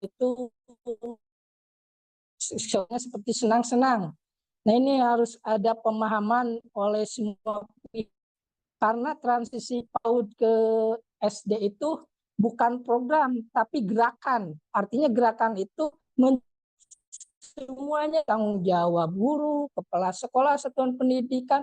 itu seperti senang-senang. Nah ini harus ada pemahaman oleh semua pihak karena transisi PAUD ke SD itu bukan program tapi gerakan. Artinya gerakan itu semuanya tanggung jawab guru, kepala sekolah, satuan pendidikan,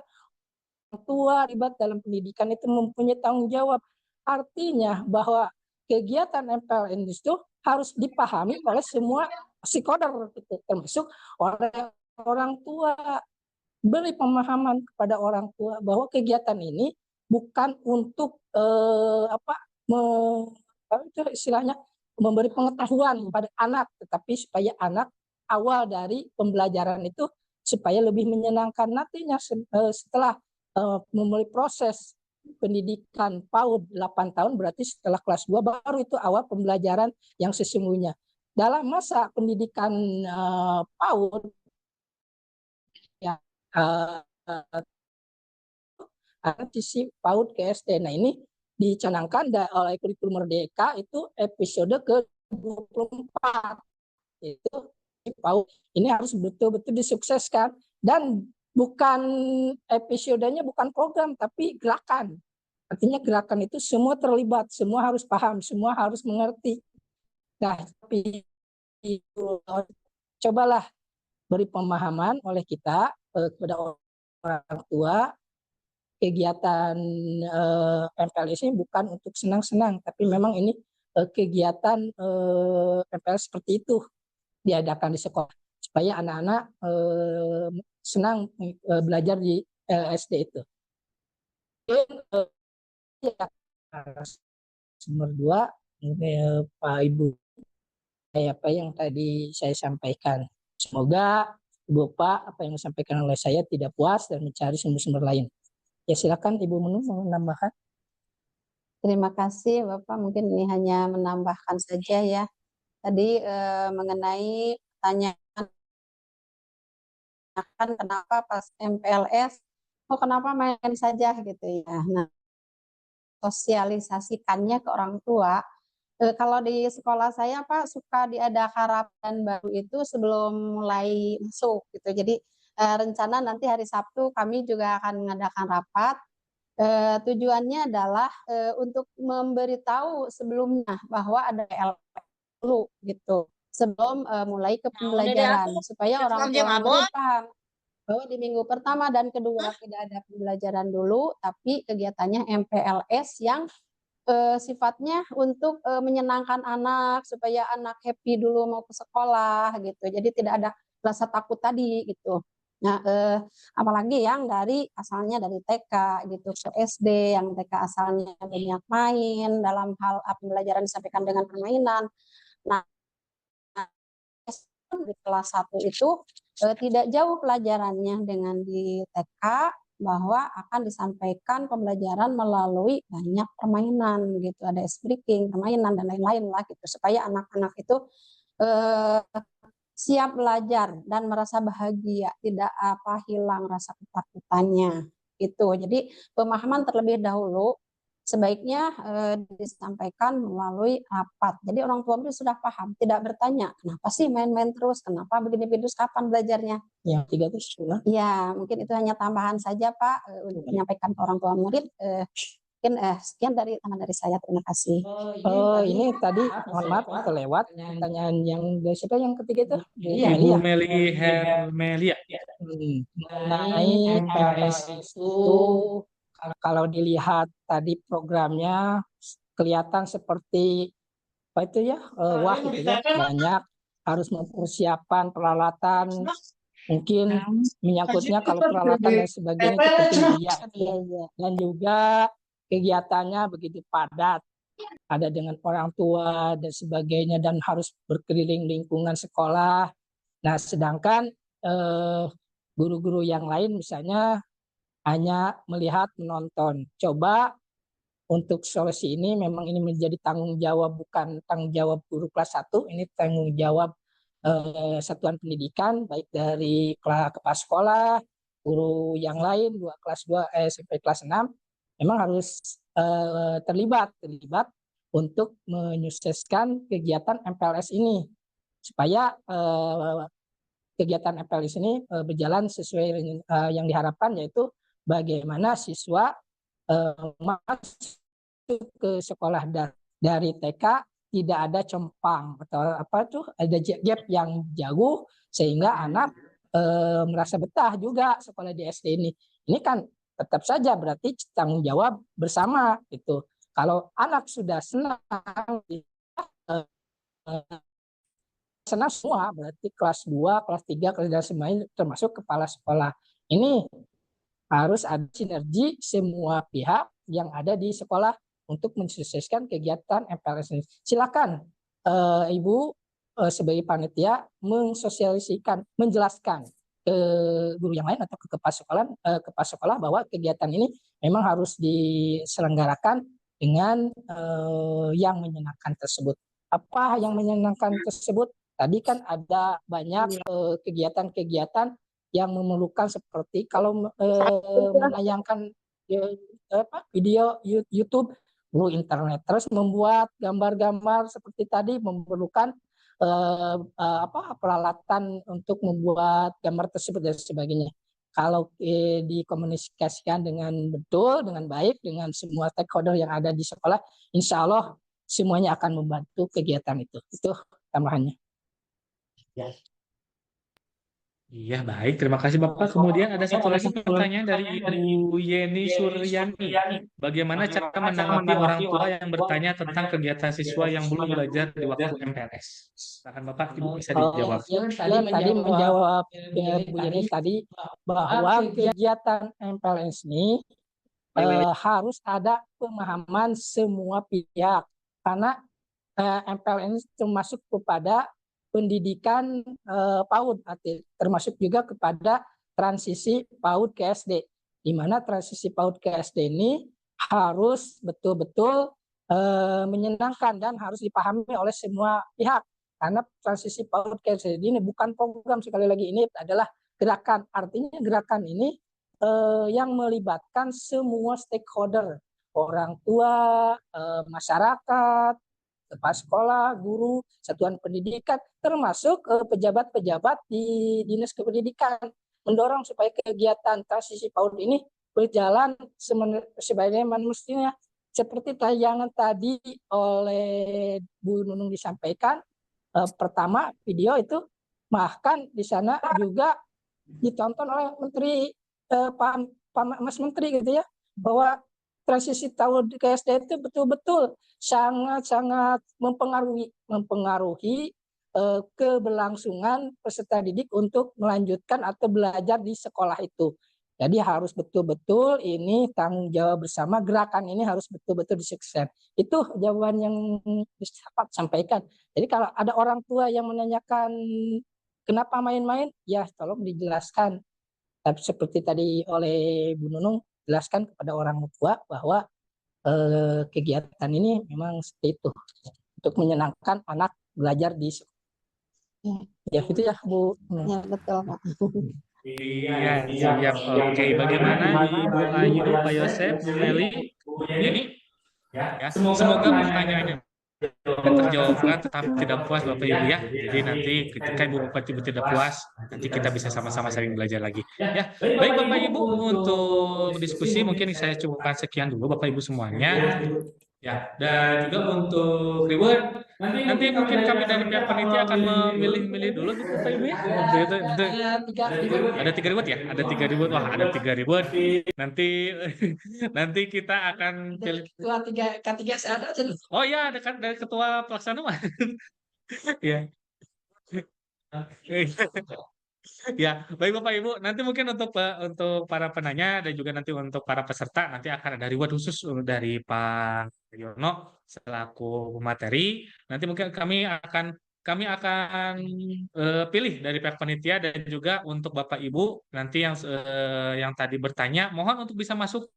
orang tua terlibat dalam pendidikan itu mempunyai tanggung jawab. Artinya bahwa kegiatan MPLN itu harus dipahami oleh semua stakeholder, termasuk oleh orang tua. Beri pemahaman kepada orang tua bahwa kegiatan ini bukan untuk itu istilahnya memberi pengetahuan kepada anak, tetapi supaya anak awal dari pembelajaran itu supaya lebih menyenangkan nantinya setelah memulai proses pendidikan PAUD 8 tahun, berarti setelah kelas 2 baru itu awal pembelajaran yang sesungguhnya. Dalam masa pendidikan PAUD ya sisi PAUD ke SD. Nah ini dicanangkan oleh kurikulum Merdeka itu episode ke-24 itu PAUD. Ini harus betul-betul disukseskan dan bukan episodenya bukan program tapi gerakan. Artinya gerakan itu semua terlibat, semua harus paham, semua harus mengerti. Nah, tapi cobalah beri pemahaman oleh kita kepada orang tua kegiatan MPLS ini bukan untuk senang-senang, tapi memang ini kegiatan MPLS seperti itu diadakan di sekolah supaya anak-anak senang belajar di SD itu. Nomor 2, Pak Ibu, apa yang tadi saya sampaikan. Semoga Ibu Pak apa yang disampaikan oleh saya tidak puas dan mencari sumber-sumber lain. Ya silakan Ibu Menu mau menambahkan. Terima kasih Bapak, mungkin ini hanya menambahkan saja ya. Tadi mengenai pertanyaan kenapa pas MPLS, kenapa main saja gitu ya. Nah, sosialisasikannya ke orang tua. Kalau di sekolah saya Pak suka diadakan rapat baru itu sebelum mulai masuk gitu. Jadi rencana nanti hari Sabtu kami juga akan mengadakan rapat. Tujuannya adalah untuk memberitahu sebelumnya bahwa ada LP dulu gitu sebelum mulai ke pembelajaran supaya orang tua murid paham bahwa di minggu pertama dan kedua tidak ada pembelajaran dulu tapi kegiatannya MPLS yang sifatnya untuk menyenangkan anak supaya anak happy dulu mau ke sekolah gitu. Jadi tidak ada rasa takut tadi gitu. Nah, apalagi yang asalnya dari TK gitu ke SD, yang TK asalnya banyak main dalam hal pembelajaran disampaikan dengan permainan. Nah, di kelas 1 itu tidak jauh pelajarannya dengan di TK bahwa akan disampaikan pembelajaran melalui banyak permainan gitu, ada ice breaking, permainan dan lain-lain lah gitu supaya anak-anak itu siap belajar dan merasa bahagia, tidak hilang rasa ketakutannya gitu. Jadi pemahaman terlebih dahulu sebaiknya disampaikan melalui rapat. Jadi orang tua murid sudah paham, tidak bertanya kenapa sih main-main terus, kenapa begini-begini terus, kapan belajarnya. Ya, 3 terus. Ya, mungkin itu hanya tambahan saja Pak untuk menyampaikan ke orang tua murid. Mungkin sekian dari saya, terima kasih. Ini tadi mohon maaf kelewat pertanyaan yang dari siapa yang ketiga itu? Ibu Meli Hermelia. Mengenai MPLS itu kalau dilihat tadi programnya kelihatan seperti apa itu ya, wah gitu ya, banyak harus mempersiapkan peralatan Mungkin menyangkutnya kalau peralatan dan sebagainya itu penting dan juga kegiatannya begitu padat, ada dengan orang tua dan sebagainya dan harus berkeliling lingkungan sekolah. Nah, sedangkan guru-guru yang lain misalnya hanya melihat menonton. Coba untuk solusi ini memang ini menjadi tanggung jawab, bukan tanggung jawab guru kelas 1, ini tanggung jawab satuan pendidikan baik dari kepala sekolah, guru yang lain kelas 2 sampai kelas 6 memang harus terlibat untuk menyukseskan kegiatan MPLS ini supaya kegiatan MPLS ini berjalan sesuai yang diharapkan, yaitu bagaimana siswa masuk ke sekolah dari TK tidak ada compang atau ada gap yang jauh sehingga anak merasa betah juga sekolah di SD ini. Ini kan tetap saja berarti tanggung jawab bersama itu. Kalau anak sudah senang semua, berarti kelas 2, kelas 3, kelas dan semuanya termasuk kepala sekolah. Ini harus ada sinergi semua pihak yang ada di sekolah untuk mensukseskan kegiatan MPLS ini. Silakan Ibu sebagai panitia mensosialisasikan, menjelaskan ke guru yang lain atau ke kepala sekolah bahwa kegiatan ini memang harus diselenggarakan dengan yang menyenangkan tersebut. Apa yang menyenangkan tersebut? Tadi kan ada banyak kegiatan-kegiatan yang memerlukan seperti kalau menayangkan video YouTube, perlu internet. Terus membuat gambar-gambar seperti tadi memerlukan peralatan untuk membuat gambar tersebut dan sebagainya. Kalau dikomunikasikan dengan betul, dengan baik, dengan semua stakeholder yang ada di sekolah, insya Allah semuanya akan membantu kegiatan itu. Itu tambahannya. Iya, baik. Terima kasih Bapak. Kemudian ada satu lagi pertanyaan dari Ibu Yeni Suryani. Bagaimana cara menanggapi orang tua yang bertanya tentang kegiatan siswa yang belum belajar di waktu MPLS? Silakan Bapak, Ibu bisa dijawab. Tadi menjawab Bu Yeni tadi bahwa kegiatan MPLS ini harus ada pemahaman semua pihak karena MPLS termasuk kepada pendidikan PAUD, termasuk juga kepada transisi PAUD ke SD, di mana transisi PAUD ke SD ini harus betul-betul menyenangkan dan harus dipahami oleh semua pihak, karena transisi PAUD ke SD ini bukan program, sekali lagi ini adalah gerakan, artinya gerakan ini yang melibatkan semua stakeholder, orang tua, masyarakat, kepala sekolah, guru, satuan pendidikan, termasuk pejabat-pejabat di Dinas Kependidikan, mendorong supaya kegiatan transisi PAUD ini berjalan sebagaimana mestinya. Seperti tayangan tadi oleh Bu Nunung disampaikan, pertama video itu, bahkan di sana juga ditonton oleh Menteri Mas Menteri gitu ya, bahwa transisi tahun ke SD itu betul-betul sangat-sangat mempengaruhi keberlangsungan peserta didik untuk melanjutkan atau belajar di sekolah itu. Jadi harus betul-betul ini tanggung jawab bersama, gerakan ini harus betul-betul disukseskan. Itu jawaban yang dapat sampaikan. Jadi kalau ada orang tua yang menanyakan kenapa main-main, ya tolong dijelaskan. Tapi seperti tadi oleh Bu Nunung, jelaskan kepada orang tua bahwa kegiatan ini memang seperti itu untuk menyenangkan anak belajar di sekolah. Ya itu ya Bu. Ya betul Pak. Iya, siap. Oke, bagaimana Ibu Ayu, Pak Yosef, Bu Meli, Bu Yeni? Ya, semoga pertanyaannya terjawabkan, tetapi tidak puas Bapak Ibu ya. Jadi nanti ketika Ibu Bupati Ibu tidak puas, nanti kita bisa sama-sama saling belajar lagi. Ya, baik Bapak Ibu, untuk diskusi mungkin saya cukupkan sekian dulu Bapak Ibu semuanya. Ya, dan juga untuk reward nanti mungkin kami dari pihak panitia akan memilih-milih dulu gitu Bapak Ibu ya. Ada 3 reward ya? Ada 3 reward. Wah, ada 3 reward. Nanti kita akan pilih. Ketua K3 saya ada. Oh iya, ada kan dari ketua pelaksana mah. Ya. Ya, baik Bapak Ibu. Nanti mungkin untuk para penanya dan juga nanti untuk para peserta nanti akan ada reward khusus dari Pak Yono selaku pemateri. Nanti mungkin kami akan pilih dari pihak panitia dan juga untuk Bapak Ibu nanti yang tadi bertanya mohon untuk bisa masuk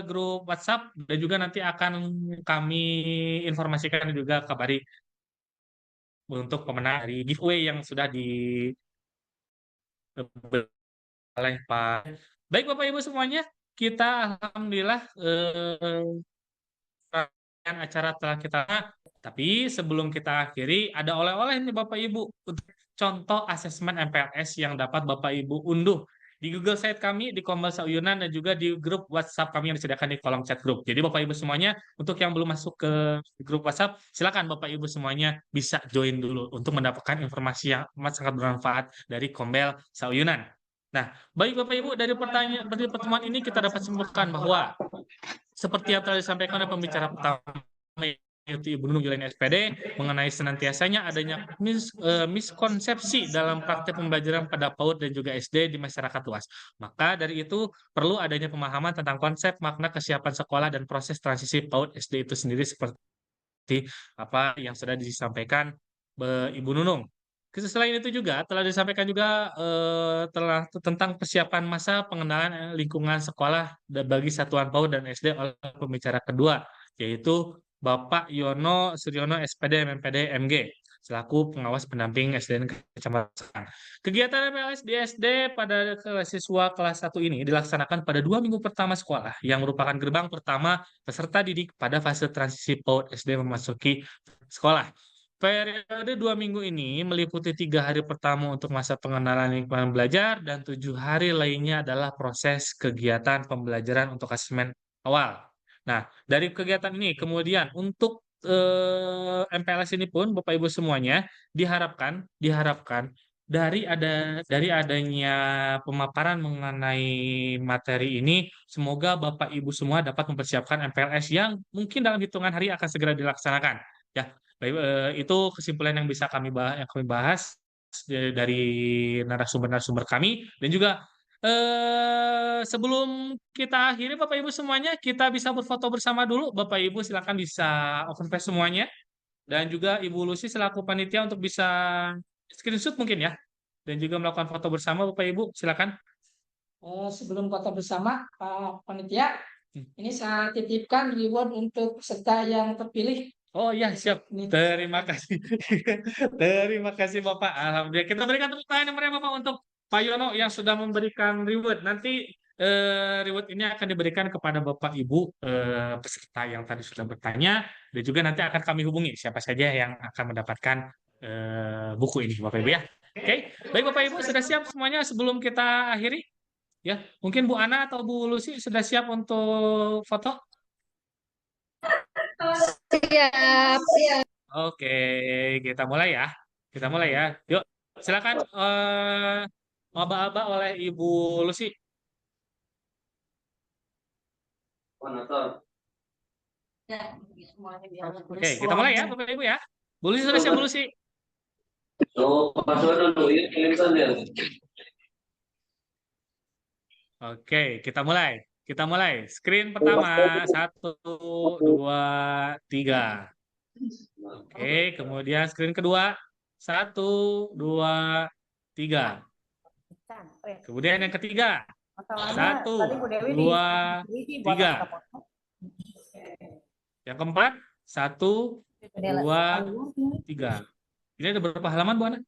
grup WhatsApp dan juga nanti akan kami informasikan dan juga kabari untuk pemenang dari giveaway yang sudah oleh Pak. Baik Bapak Ibu semuanya, kita alhamdulillah rangkaian acara telah kita. Tapi sebelum kita akhiri, ada oleh-oleh nih Bapak Ibu untuk contoh asesmen MPLS yang dapat Bapak Ibu unduh di Google Site kami, di Kombes Uyunan, dan juga di grup WhatsApp kami yang disediakan di kolom chat grup. Jadi Bapak Ibu semuanya, untuk yang belum masuk ke grup WhatsApp, silakan Bapak Ibu semuanya bisa join dulu untuk mendapatkan informasi yang amat sangat bermanfaat dari Kombel Sauyunan. Nah, baik Bapak Ibu, dari pertemuan ini kita dapat simpulkan bahwa seperti yang telah disampaikan oleh pembicara pertama yaitu Ibu Nunung Jalanin SPD mengenai senantiasanya adanya miskonsepsi dalam praktek pembelajaran pada PAUD dan juga SD di masyarakat luas. Maka dari itu perlu adanya pemahaman tentang konsep, makna, kesiapan sekolah dan proses transisi PAUD SD itu sendiri seperti apa yang sudah disampaikan Ibu Nunung. Selain itu juga telah disampaikan juga tentang persiapan masa pengenalan lingkungan sekolah bagi satuan PAUD dan SD oleh pembicara kedua, yaitu Bapak Yono Suryono SPD MMPD MG selaku pengawas pendamping SD dan kecamatan. Kegiatan MPLS di SD pada siswa kelas 1 ini dilaksanakan pada 2 minggu pertama sekolah yang merupakan gerbang pertama peserta didik pada fase transisi PAUD SD memasuki sekolah. Periode 2 minggu ini meliputi 3 hari pertama untuk masa pengenalan lingkungan belajar dan 7 hari lainnya adalah proses kegiatan pembelajaran untuk asesmen awal. Nah, dari kegiatan ini kemudian untuk MPLS ini pun Bapak Ibu semuanya diharapkan dari adanya pemaparan mengenai materi ini, semoga Bapak Ibu semua dapat mempersiapkan MPLS yang mungkin dalam hitungan hari akan segera dilaksanakan. Ya, baik, itu kesimpulan yang bisa kami bahas dari narasumber-narasumber kami dan juga sebelum kita akhiri Bapak Ibu semuanya, kita bisa berfoto bersama dulu. Bapak Ibu silakan bisa open face semuanya. Dan juga Ibu Lucy selaku panitia untuk bisa screenshot mungkin ya. Dan juga melakukan foto bersama Bapak Ibu, silakan. Sebelum foto bersama Pak Panitia, ini saya titipkan reward untuk peserta yang terpilih. Oh iya, siap. Terima kasih. Terima kasih Bapak. Alhamdulillah. Kita berikan tepuk tangan yang meriah Bapak untuk Pak Yono yang sudah memberikan reward. Nanti reward ini akan diberikan kepada Bapak Ibu peserta yang tadi sudah bertanya dan juga nanti akan kami hubungi siapa saja yang akan mendapatkan buku ini Bapak Ibu ya. Oke, baik Bapak Ibu sudah siap semuanya sebelum kita akhiri? Ya, mungkin Bu Ana atau Bu Lucy sudah siap untuk foto? Siap. Oke, kita mulai ya. Kita mulai ya. Yuk, silakan aba-aba oleh Ibu Lucy. Oke, kita mulai ya Bapak Ibu ya. Bu Lucy sudah siap Bu Lucy? Oke, kita mulai. Kita mulai. Screen pertama, 1, 2, 3. Oke, kemudian screen kedua, 1, 2, 3. Kemudian yang ketiga, 1, 2, 3. Yang keempat, 1, 2, 3. Ini ada berapa halaman, Bu Ana?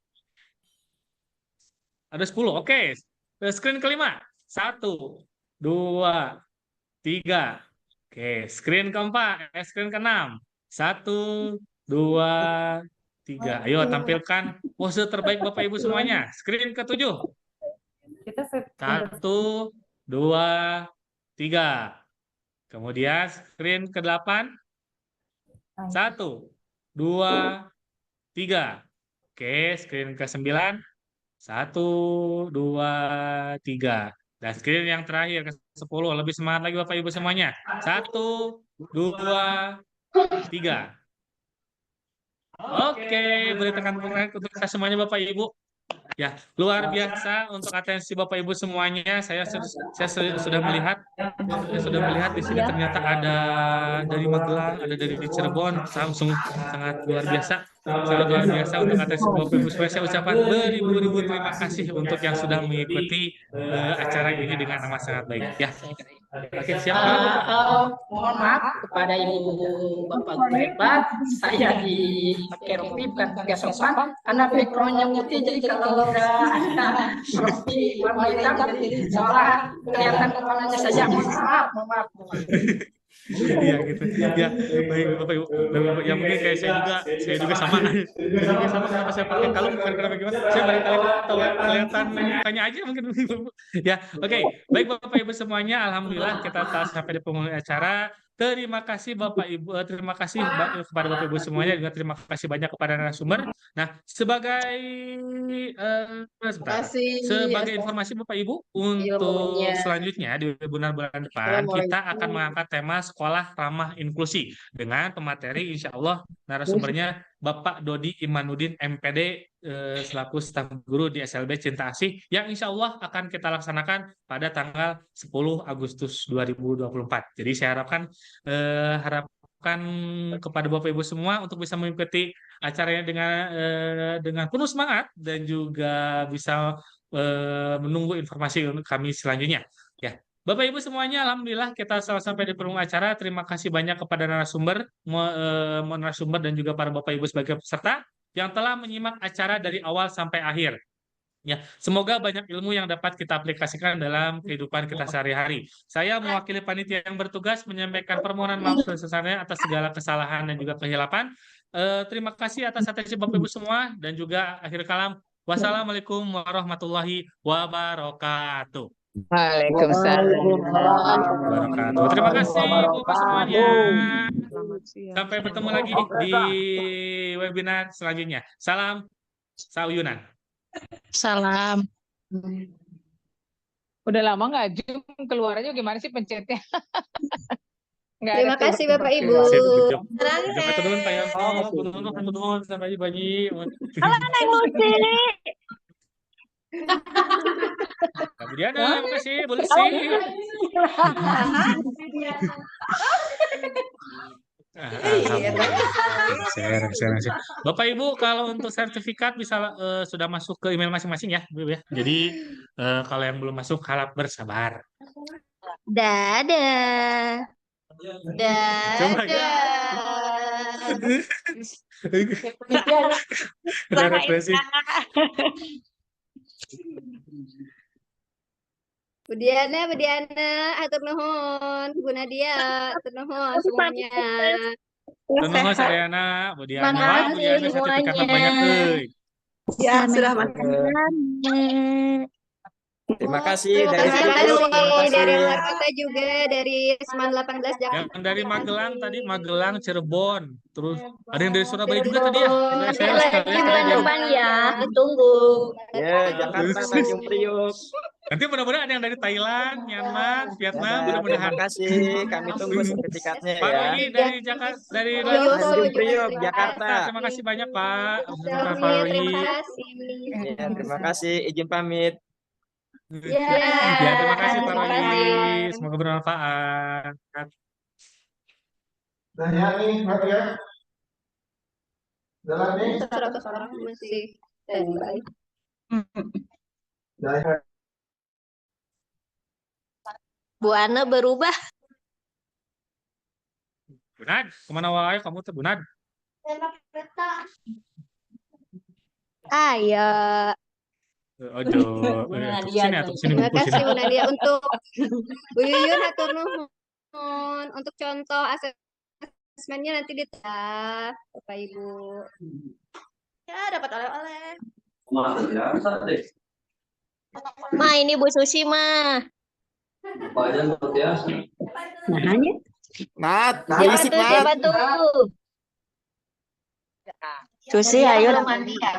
Ada 10. Oke. Screen kelima, 1, 2, 3. Oke, screen keempat, screen keenam. 1, 2, 3. Ayo tampilkan pose terbaik Bapak Ibu semuanya. Screen ke-7. 1, 2, 3. Kemudian screen ke-8. 1, 2, 3. Oke, screen ke-9. 1, 2, 3. Dan screen yang terakhir ke-10. Lebih semangat lagi Bapak Ibu semuanya. 1, 2, 3. Oke, beri tekan untuk kita semuanya Bapak Ibu. Ya, luar biasa untuk atensi Bapak Ibu semuanya. Saya sudah melihat di sini ternyata ada dari Magelang, ada dari Cirebon, langsung sangat luar biasa. Sangat luar biasa untuk atensi Bapak Ibu semuanya. Saya ucapkan beribu-ribu terima kasih untuk yang sudah mengikuti acara ini dengan amat sangat baik. Ya, oke siap. Mohon maaf kepada ibu bapak guru hebat, saya dipakai rompi bukan pakai sopan karena backgroundnya putih, jadi kalau udah ada rompi warna hitam jadi salah kelihatan kepalanya saja. Mohon maaf. Iya gitu. Ya, baik Bapak Ibu. Ya mungkin kayak saya juga sama. Kenapa saya pakai kalung bukan karena bagaimana? Saya barangkali tahu kelihatan mukanya aja mungkin. Ya, oke. Baik Bapak Ibu semuanya, alhamdulillah kita telah sampai di penghujung acara. Terima kasih Bapak Ibu, terima kasih kepada Bapak Ibu semuanya, juga terima kasih banyak kepada narasumber. Nah, sebagai informasi Bapak Ibu, untuk selanjutnya di webinar bulan depan kita akan mengangkat tema sekolah ramah inklusi dengan pemateri insya Allah narasumbernya Bapak Dodi Imanuddin MPD selaku staf guru di SLB Cinta Asih yang insya Allah akan kita laksanakan pada tanggal 10 Agustus 2024. Jadi saya harapkan kepada Bapak Ibu semua untuk bisa mengikuti acaranya dengan penuh semangat dan juga bisa menunggu informasi kami selanjutnya. Ya, Bapak Ibu semuanya, alhamdulillah kita sampai di penghujung acara. Terima kasih banyak kepada narasumber dan juga para Bapak Ibu sebagai peserta yang telah menyimak acara dari awal sampai akhir. Ya, semoga banyak ilmu yang dapat kita aplikasikan dalam kehidupan kita sehari-hari. Saya mewakili panitia yang bertugas menyampaikan permohonan maaf sebesar-besarnya atas segala kesalahan dan juga kehilapan. Terima kasih atas atensi Bapak Ibu semua dan juga akhir kalam. Wassalamualaikum warahmatullahi wabarakatuh. Waalaikumsalam. Terima kasih Bapak semuanya. Sampai bertemu lagi di webinar selanjutnya. Salam Sauyunan. Salam. Udah lama nggak Zoom, keluarannya gimana sih pencetnya? Terima kasih Bapak Ibu. Sampai turun Pak Yanto, sampai pagi. Halo Neng Lucy. Kemudian terima kasih Bu Lucy. Bapak Ibu kalau untuk sertifikat bisa sudah masuk ke email masing-masing ya, Bu ya. Jadi kalau yang belum masuk harap bersabar. Dadah. Dadah. Bu Diana, atur nuhun, Bu Nadia, atur nuhun semuanya. Nuhun Sarayana, Bu Diana, sertifikatnya banyak euy. Ya, sudah makan. Terima kasih dari luar kota juga, dari Seman 18 Jakarta. Yang dari Magelang tadi, Magelang, Cirebon, terus ada yang dari Surabaya juga tadi ya. Bulan depan ya, ditunggu. Ya, Jakarta, Tanjung Priok. Nanti mudah-mudahan ada yang dari Thailand, Myanmar, Vietnam, mudah-mudahan. Terima kasih, kami tunggu sertifikatnya Pak ya. Rogi dari Jakarta, dari Tanjung Priok, Jakarta. Terima kasih banyak Pak. Pak Terima Rogi. kasih. Ya, terima kasih, izin pamit. Ya, terima kasih Pak terima Rogi. kasih. Semoga bermanfaat. Nah ya nih, ya. Jalan nih. 100 orang masih standby. Bu Ana berubah. Bunad, kemana wae kamu tuh Bunad? Ayo. Aduh, sini atau sini Terima buku kasih Bu sini. Nadia untuk Bu Yuyun atur nuhun untuk contoh asesmennya nanti di Bapak Ibu. Ya, dapat oleh-oleh. Ma, ini Bu Susi, Ma. Nahanya? Nat, Siapa tuh? Siapa tuh? Susi, ayo. Mandi ya?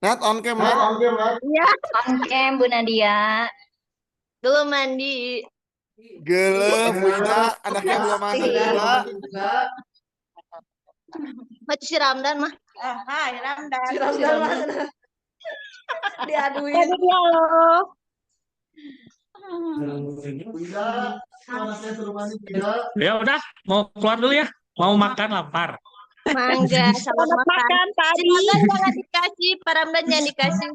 Nat, on cam, Nat. Iya, on cam Bu Nadia. Belum mandi. Gelem, Wida, anaknya belum mandi juga. Mati si Ramdan mah. Hai Ramdan. Si Ramdan. Diaduin. Tadi dia loh. Ya udah, mau keluar dulu ya. Mau makan lapar. Mangga, selamat makan tadi. Silakan jangan dikasih, Pak Ramdan jangan dikasih.